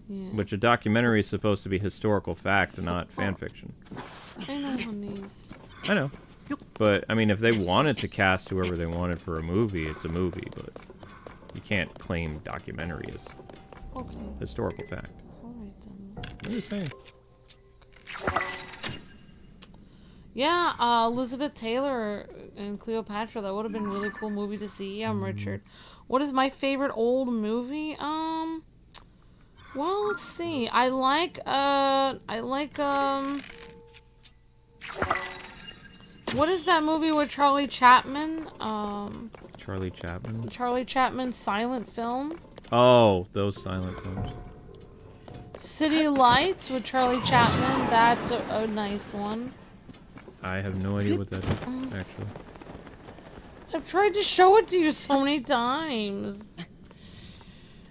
Yeah. Which a documentary is supposed to be historical fact and not fan fiction. I know, honeys. I know. But, I mean, if they wanted to cast whoever they wanted for a movie, it's a movie, but you can't claim documentary as historical fact. Alright then. I'm just saying. Yeah, Elizabeth Taylor and Cleopatra, that would have been a really cool movie to see. I'm Richard. What is my favorite old movie? Well, let's see. I like, what is that movie with Charlie Chaplin? Charlie Chaplin? Charlie Chaplin's silent film. Oh, those silent films. City Lights with Charlie Chaplin. That's a nice one. I have no idea what that is, actually. I've tried to show it to you so many times.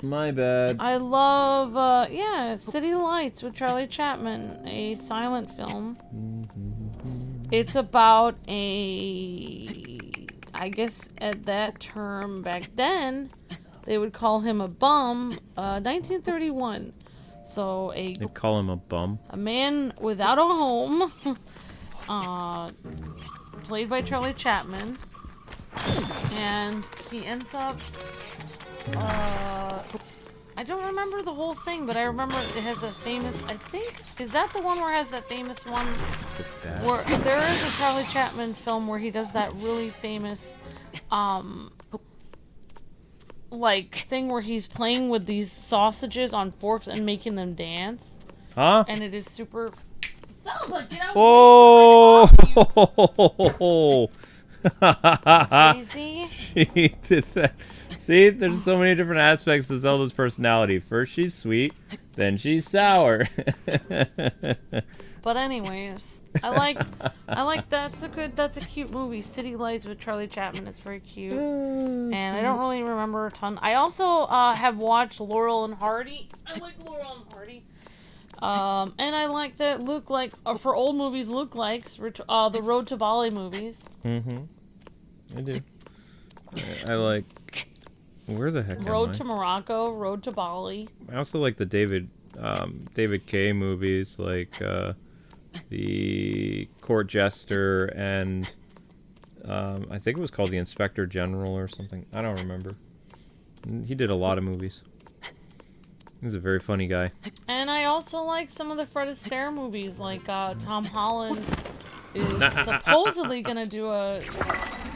My bad. I love, yeah, City Lights with Charlie Chaplin, a silent film. It's about I guess at that term back then, they would call him a bum, 1931. So They'd call him a bum? A man without a home, played by Charlie Chaplin, and he ends up, I don't remember the whole thing, but I remember it has a famous, I think, is that the one where it has that famous one? Where there is a Charlie Chaplin film where he does that really famous, like, thing where he's playing with these sausages on forks and making them dance. Huh? And it is super... Sounds like, get out. Oh! Crazy? She did that. See, there's so many different aspects to Zelda's personality. First she's sweet, then she's sour. But anyways, I like that's a cute movie. City Lights with Charlie Chaplin. It's very cute. And I don't really remember a ton. I also have watched Laurel and Hardy. I like Laurel and Hardy. And I like that Luke for old movies, Luke likes the Road to Bali movies. Mm-hmm. I do. I like. Where the heck Road to Morocco, Road to Bali. I also like the David Kay movies, like the Court Jester and I think it was called The Inspector General or something. I don't remember. He did a lot of movies. He's a very funny guy. And I also like some of the Fred Astaire movies, like Tom Holland is supposedly gonna do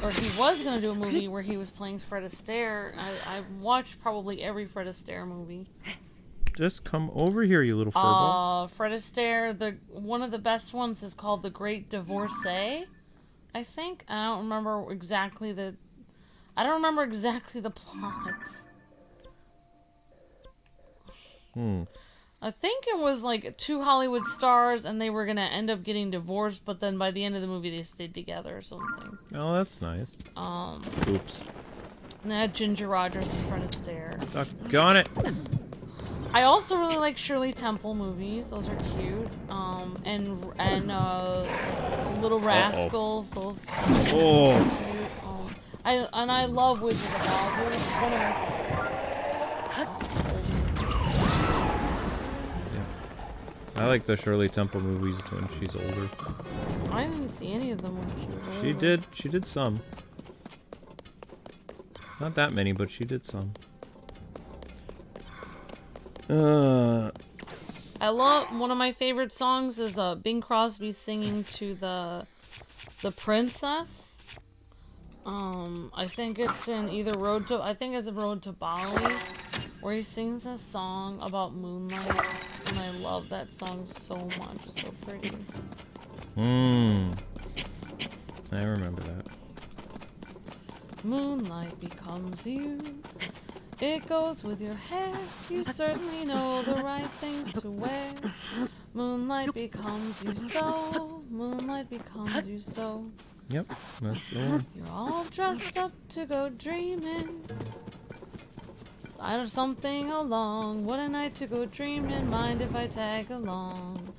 he was gonna do a movie where he was playing Fred Astaire. I've watched probably every Fred Astaire movie. Just come over here, you little furball. Fred Astaire, one of the best ones is called The Great Divorcee, I think. I don't remember exactly the plot. I think it was like two Hollywood stars and they were gonna end up getting divorced, but then by the end of the movie they stayed together or something. Oh, that's nice. Oops. And that Ginger Rogers and Fred Astaire. Doggone it. I also really like Shirley Temple movies. Those are cute. And Little Rascals. Those. Oh. Are cute. I love Wizard of Oz. I like the Shirley Temple movies when she's older. I didn't see any of them when she was older. She did some. Not that many, but she did some. I love one of my favorite songs is Bing Crosby singing to the princess. I think it's in either Road to Bali, where he sings a song about moonlight, and I love that song so much. It's so pretty. I remember that. Moonlight becomes you. It goes with your hair. You certainly know the right things to wear. Moonlight becomes you so. Moonlight becomes you so. Yep, that's the one. You're all dressed up to go dreaming. Side of something along. What a night to go dreaming. Mind if I tag along?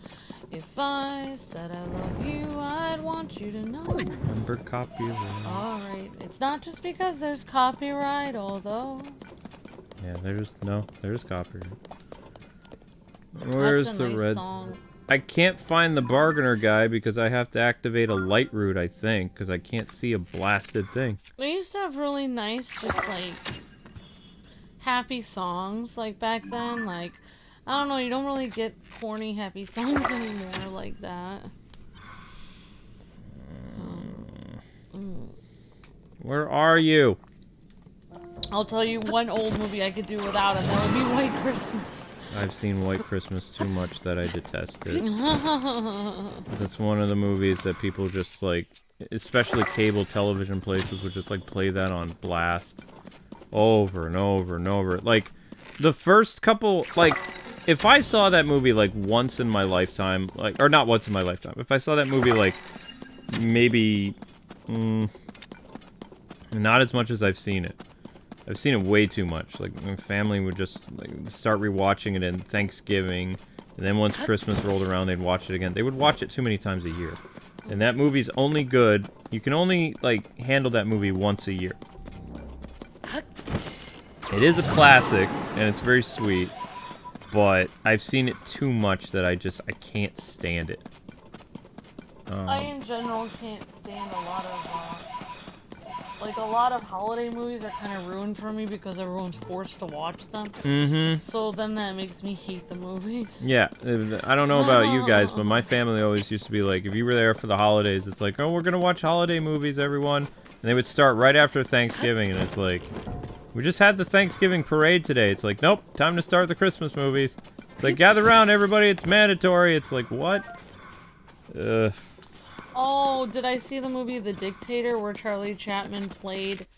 If I said I love you, I'd want you to know. Remember copyright. Alright, it's not just because there's copyright, although. Yeah, there's copyright. Where's That's a the nice red? song. I can't find the bargainer guy because I have to activate a light route, I think, because I can't see a blasted thing. We used to have really nice, just like, happy songs, like back then. Like, I don't know, you don't really get corny happy songs anymore like that. Where are you? I'll tell you one old movie I could do without, and that would be White Christmas. I've seen White Christmas too much that I detest it. It's one of the movies that people just like, especially cable television places, would just like play that on blast over and over and over. Like, the first couple, like, if I saw that movie like once in my lifetime, like, or not once in my lifetime, if I saw that movie like maybe not as much as I've seen it. I've seen it way too much. Like, my family would just like start rewatching it in Thanksgiving, and then once Christmas rolled around, they'd watch it again. They would watch it too many times a year. And that movie's only good. You can only like handle that movie once a year. It is a classic, and it's very sweet, but I've seen it too much that I can't stand it. I, in general, can't stand a lot of holiday movies are kind of ruined for me because everyone's forced to watch them. Mm-hmm. So then that makes me hate the movies. Yeah, I don't know about you guys, but my family always used to be like, if you were there for the holidays, it's like, oh, we're gonna watch holiday movies, everyone. And they would start right after Thanksgiving, and it's like, we just had the Thanksgiving parade today. It's like, nope, time to start the Christmas movies. It's like, gather around, everybody, it's mandatory. It's like, what? Ugh. Oh, did I see the movie The Dictator where Charlie Chaplin pretended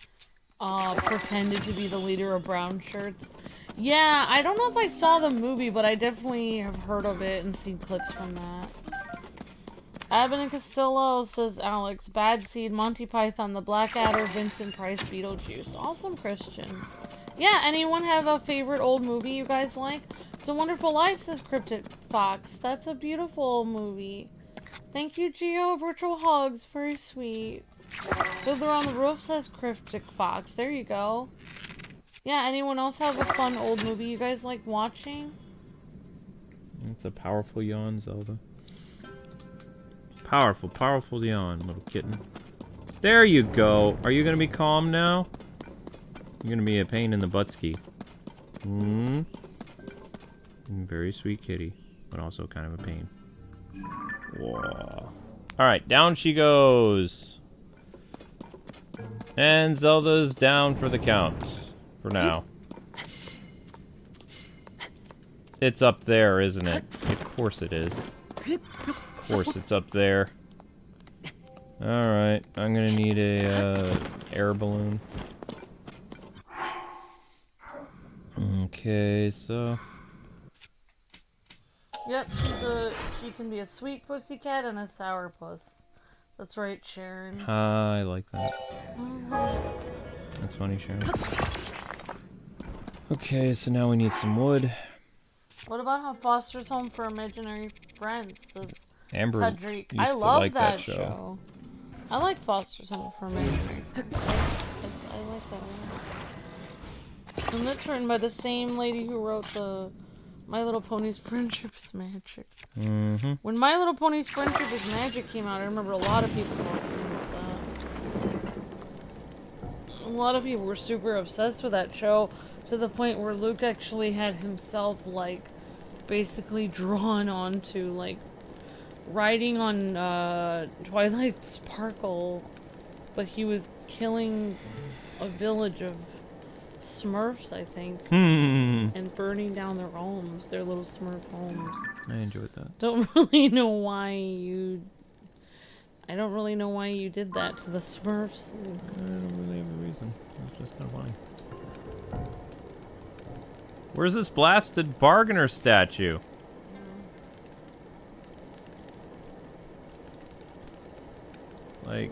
to be the leader of Brown Shirts? Yeah, I don't know if I saw the movie, but I definitely have heard of it and seen clips from that. Abbott and Costello, says Alex. Bad Seed, Monty Python, The Blackadder, Vincent Price, Beetlejuice. Awesome, Christian. Yeah, anyone have a favorite old movie you guys like? It's a Wonderful Life, says Cryptic Fox. That's a beautiful movie. Thank you, Geo. Virtual hugs. Very sweet. Fiddler on the Roof, says Cryptic Fox. There you go. Yeah, anyone else have a fun old movie you guys like watching? It's a powerful yawn, Zelda. Powerful, powerful yawn, little kitten. There you go. Are you gonna be calm now? You're gonna be a pain in the buttski. Very sweet kitty, but also kind of a pain. Whoa. Alright, down she goes. And Zelda's down for the count. For now. It's up there, isn't it? Of course it is. Of course it's up there. Alright, I'm gonna need a air balloon. Okay, so... Yep, she can be a sweet pussycat and a sour puss. That's right, Sharon. I like that. That's funny, Sharon. Okay, so now we need some wood. What about Foster's Home for Imaginary Friends, says Amber Pedrick. used I to love like that that show. I like Foster's Home for Imaginary Friends. I like that one. And that's written by the same lady who wrote the My Little Pony's Friendship is Magic. Mm-hmm. When My Little Pony's Friendship is Magic came out, I remember a lot of people talking about that. A lot of people were super obsessed with that show, to To the point where Luke actually had himself, like, basically drawn onto, like, riding on Twilight Sparkle, but he was killing a village of Smurfs, I think, and burning down their homes, their little Smurf homes. I enjoyed that. Don't really know why you... I don't really know why you did that to the Smurfs. I don't really have a reason. It was just kind of funny. Where's this blasted bargainer statue? Like...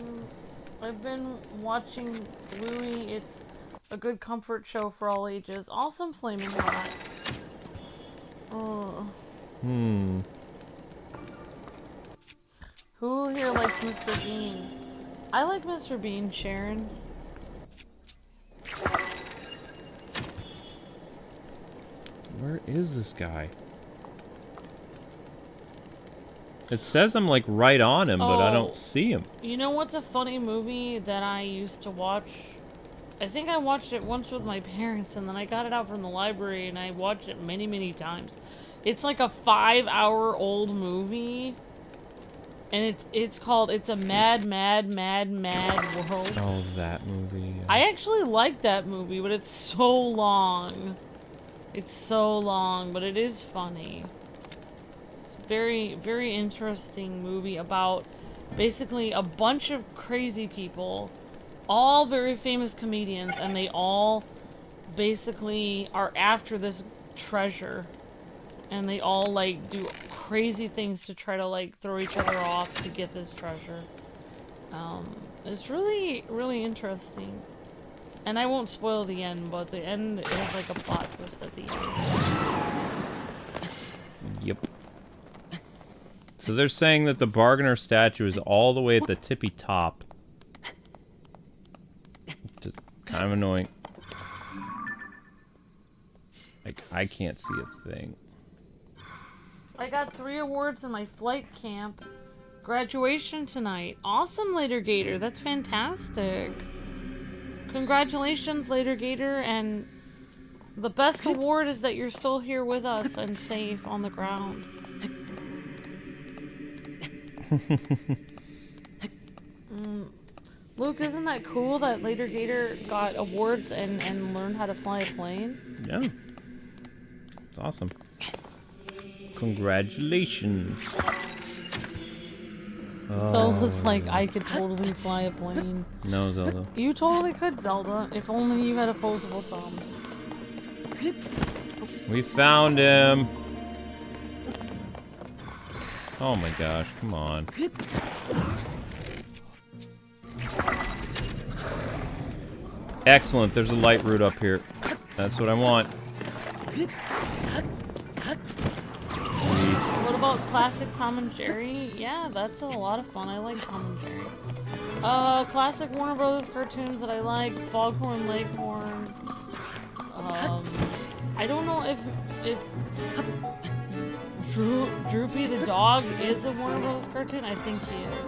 I've been watching Bluey. It's a good comfort show for all ages. Awesome flaming hot. Oh. Who here likes Mr. Bean? I like Mr. Bean, Sharon. Where is this guy? It says I'm like right on him, but I don't see him. You know what's a funny movie that I used to watch? I think I watched it once with my parents, and then I got it out from the library, and I watched it many, many times. It's like a 5-hour-old movie, and it's called It's a Mad, Mad, Mad, Mad World. Oh, that movie. Yeah. I actually like that movie, but it's so long. It's so long, but it is funny. It's a very, very interesting movie about basically a bunch of crazy people, all very famous comedians, and they all basically are after this treasure. And they all, like, do crazy things to try to, like, throw each other off to get this treasure. It's really, really interesting. And I won't spoil the end, but the end is like a plot twist at the end. Yep. So they're saying that the bargainer statue is all the way at the tippy top. Just kind of annoying. Like, I can't see a thing. I got 3 awards in my flight camp. Graduation tonight. Awesome, Later Gator. That's fantastic. Congratulations, Later Gator, and the best award is that you're still here with us and safe on the ground. Luke, isn't that cool that Later Gator got awards and learned how to fly a plane? Yeah. It's awesome. Congratulations. Zelda's like, I could totally fly a plane. No, Zelda. You totally could, Zelda, if only you had opposable thumbs. We found him. Oh my gosh, come on. Excellent, there's a light route up here. That's what I want. What about classic Tom and Jerry? Yeah, that's a lot of fun. I like Tom and Jerry. Classic Warner Brothers cartoons that I like: Foghorn Leghorn. I don't know if Droopy the dog is a Warner Brothers cartoon. I think he is.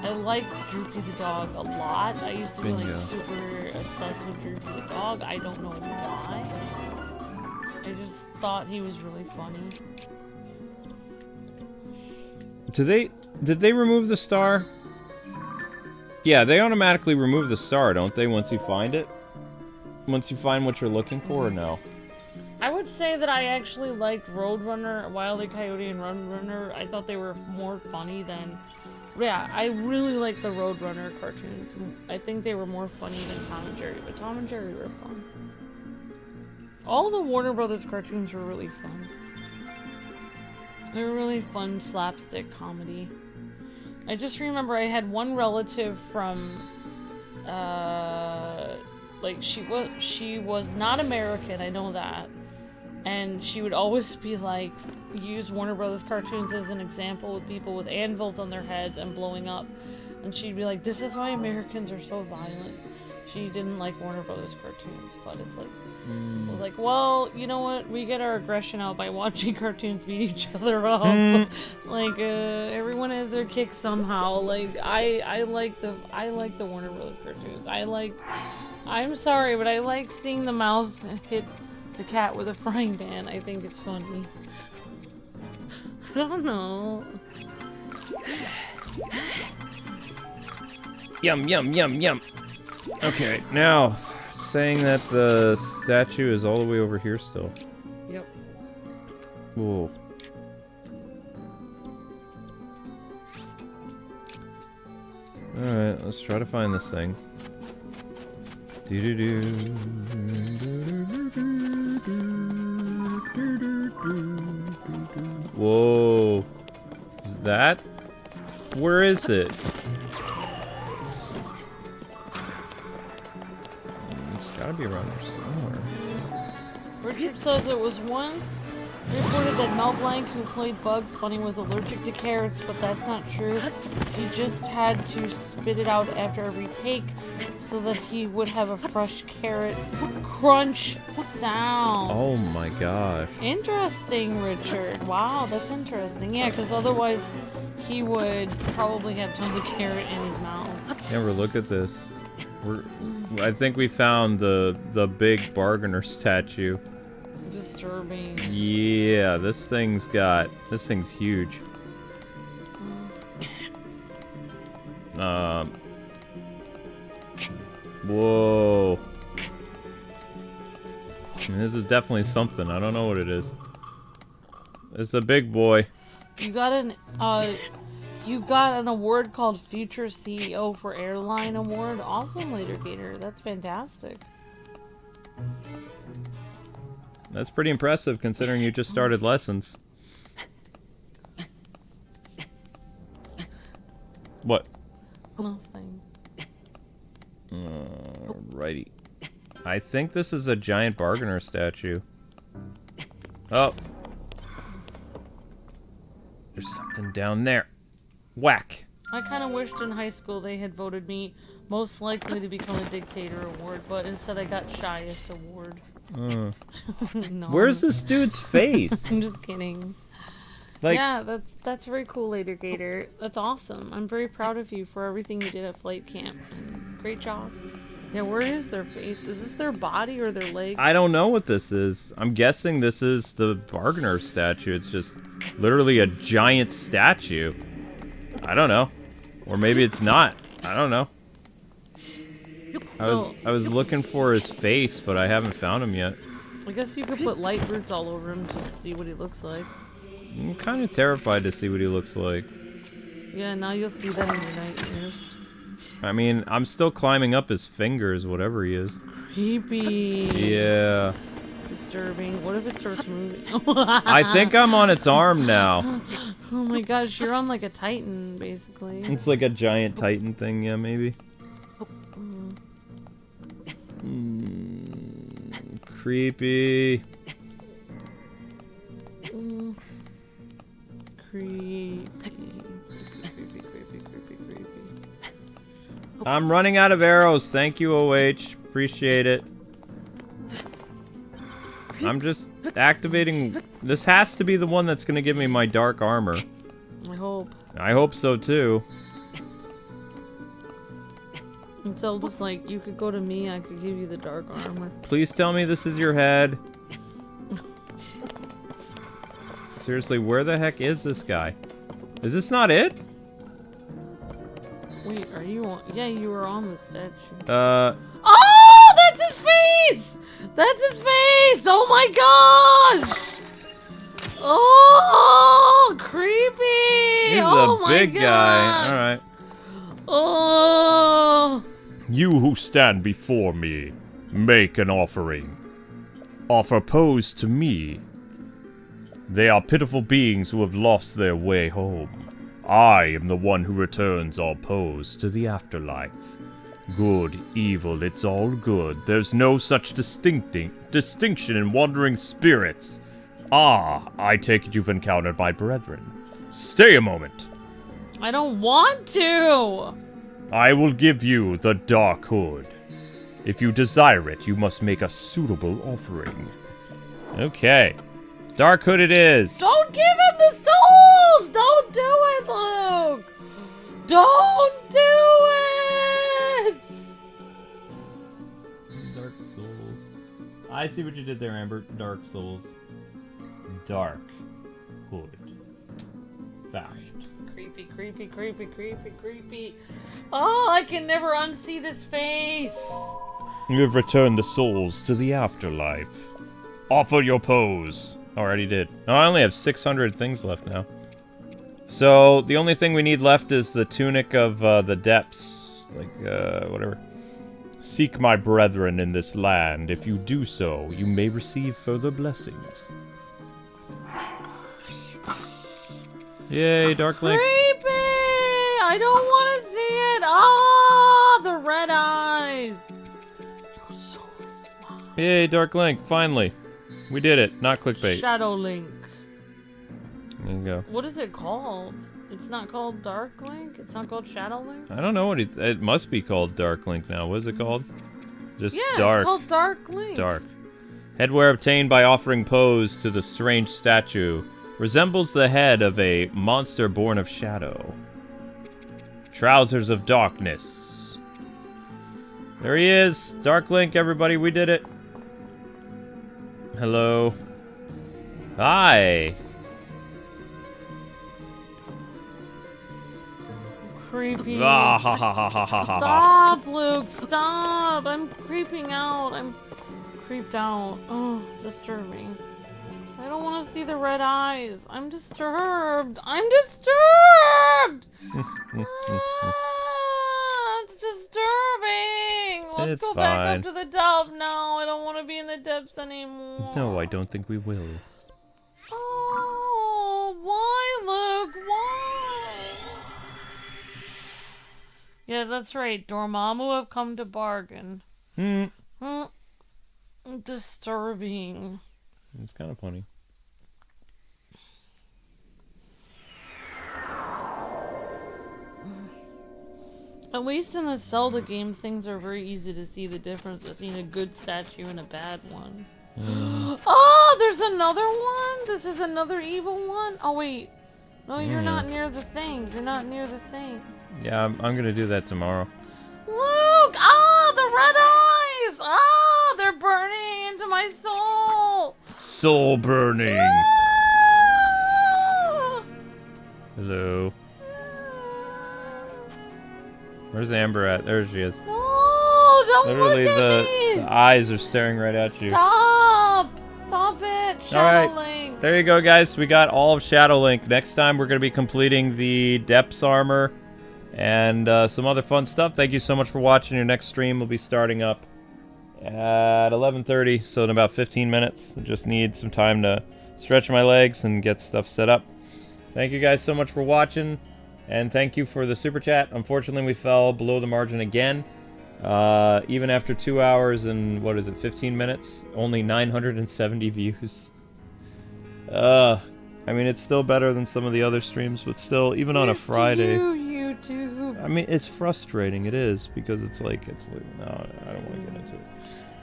I like Droopy the dog a lot. I used to be like super obsessed with Droopy the dog. I don't know why. I just thought he was really funny. Did they remove the star? Yeah, they automatically remove the star, don't they, once you find it? Once you find what you're looking for, or no? I would say that I actually liked Roadrunner, Wile E. Coyote, and Roadrunner. I thought they were more funny than... Yeah, I really like the Roadrunner cartoons. I think they were more funny than Tom and Jerry, but Tom and Jerry were fun. All the Warner Brothers cartoons were really fun. They were really fun slapstick comedy. I just remember I had one relative from, like, she was not American, I know that. And she would always be like, use Warner Brothers cartoons as an example with people with anvils on their heads and blowing up. And she'd be like, this is why Americans are so violent. she didn't like Warner Brothers cartoons, but it's like, I was like, well, you know what? We get our aggression out by watching cartoons beat each other up. Like, everyone has their kick somehow. Like, I like the Warner Brothers cartoons. I'm sorry, but I like seeing the mouse hit the cat with a frying pan. I think it's funny. I don't know. Yum, yum, yum, yum. Okay, now, saying that the statue is all the way over here still. Yep. Whoa. Alright, let's try to find this thing. Do-do-do. Whoa. Is that? Where is it? It's gotta be around here somewhere. Richard says it was once reported that Mel Blanc, who played Bugs Bunny, was allergic to carrots, but that's not true. He just had to spit it out after every take so that he would have a fresh carrot crunch sound. Oh my gosh. Interesting, Richard. Wow, that's interesting. Yeah, because otherwise he would probably have tons of carrot in his mouth. Never look at this. I think we found the big bargainer statue. Disturbing. Yeah, this thing's huge. Whoa. I mean, this is definitely something. I don't know what it is. It's a big boy. You got an award called Future CEO for Airline Award. Awesome, Later Gator. That's fantastic. That's pretty impressive considering you just started lessons. What? Nothing. Righty. I think this is a giant bargainer statue. Oh. There's something down there. Whack. I kind of wished in high school they had voted me most likely to become a dictator award, but instead I got shyest award. No. Where's this dude's face? I'm just kidding. Like, yeah, that's very cool, Later Gator. That's awesome. I'm very proud of you for everything you did at flight camp. Great job. Yeah, where is their face? Is this their body or their legs? I don't know what this is. I'm guessing this is the bargainer statue. It's just literally a giant statue. I don't know. Or maybe it's not. I don't know. I was looking for his face, but I haven't found him yet. I guess you could put light roots all over him to see what he looks like. I'm kind of terrified to see what he looks like. Yeah, now you'll see that in your nightmares. I mean, I'm still climbing up his fingers, whatever he is. Creepy. Yeah. Disturbing. What if it starts moving? I think I'm on its arm now. Oh my gosh, you're on like a titan, basically. It's like a giant titan thing, yeah, maybe. Creepy. Creepy. I'm running out of arrows. Thank you, OH. Appreciate it. I'm just activating... This has to be the one that's going to give me my dark armor. I hope. I hope so, too. Until just like, you could go to me, I could give you the dark armor. Please tell me this is your head. Seriously, where the heck is this guy? Is this not it? Wait, are you on? Yeah, you were on the statue. Oh! That's his face! That's his face! Oh my gosh! Oh, creepy! He's oh a big guy. Alright. Oh! You who stand before me, make an offering. Offer pose to me. They are pitiful beings who have lost their way home. I am the one who returns all pose to the afterlife. Good, evil, it's all good. There's no such distinction in wandering spirits. Ah, I take it you've encountered my brethren. Stay a moment. I don't want to! I will give you the Dark Hood. If you desire it, you must make a suitable offering. Okay. Dark Hood it is. Don't give him the souls! Don't do it, Luke! Don't do it! Dark Souls. I see what you did there, Amber. Dark Souls. Dark Hood. Found. Creepy, creepy, creepy, creepy, creepy. Oh, I can never unsee this face. You have returned the souls to the afterlife. Offer your pose. Already did. No, I only have 600 things left now. So, the only thing we need left is the tunic of the depths. Like, whatever. Seek my brethren in this land. If you do so, you may receive further blessings. Yay, Dark Link. Creepy! I don't want to see it. Ah, the red eyes. Your soul is mine. Yay, Dark Link. Finally. We did it. Not clickbait. Shadow Link. There you go. What is it called? It's not called Dark Link? It's not called Shadow Link? I don't know what it must be called Dark Link now. What is it called? Just Yeah, dark. it's called Dark Link. Dark. Headwear obtained by offering pose to the strange statue resembles the head of a monster born of shadow. Trousers of darkness. There he is. Dark Link, everybody. We did it. Hello. Hi. Creepy. Ah, ha, ha, ha, ha, ha, ha. Stop, Luke. Stop. I'm creeping out. I'm creeped out. Oh, disturbing. I don't want to see the red eyes. I'm disturbed. I'm disturbed! It's disturbing. Let's It's go back fine. up to the top now. I don't want to be in the depths anymore. No, I don't think we will. Oh, why, Luke? Why? Yeah, that's right. Dormammu have come to bargain. Disturbing. It's kind of funny. At least in a Zelda game, things are very easy to see the difference between a good statue and a bad one. Oh, there's another one? This is another evil one? Oh, wait. No, you're not near the thing. You're not near the thing. Yeah, I'm gonna do that tomorrow. Luke! Ah, the red eyes! Ah, they're burning into my soul! Soul burning. Ah! Hello. Where's Amber at? There she is. No, don't Literally, look at me! the eyes are staring right at you. Stop! Stop it, Shadow Link. There you go, guys. We got all of Shadow Link. Next time, we're going to be completing the Depths armor and some other fun stuff. Thank you so much for watching. Your next stream will be starting up at 11:30, so in about 15 minutes. I just need some time to stretch my legs and get stuff set up. Thank you guys so much for watching, and thank you for the super chat. Unfortunately, we fell below the margin again. Even after 2 hours and, 15 minutes? Only 970 views. I mean, it's still better than some of the other streams, but still, even on a Friday. YouTube. I mean, it's frustrating. It is, because it's like, no, I don't want to get into it.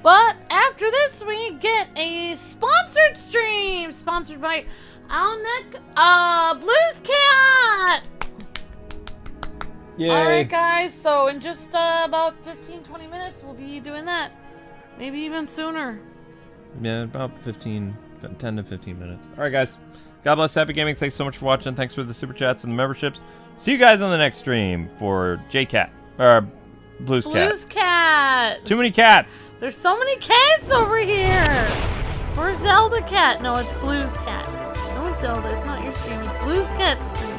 But after this, we get a sponsored stream, sponsored by Alnick, Blues Cat. Yay. Alright guys, so in just about 15-20 minutes we'll be doing that. Maybe even sooner. Yeah, about 10 to 15 minutes. Alright guys, God bless, happy gaming, thanks so much for watching, thanks for the super chats and the memberships. See you guys on the next stream for J-Cat, or Blues Cat. Blues Cat! Too many cats! There's so many cats over here! For Zelda Cat. No, it's Blues Cat. No, Zelda, it's not your stream, it's Blues Cat stream.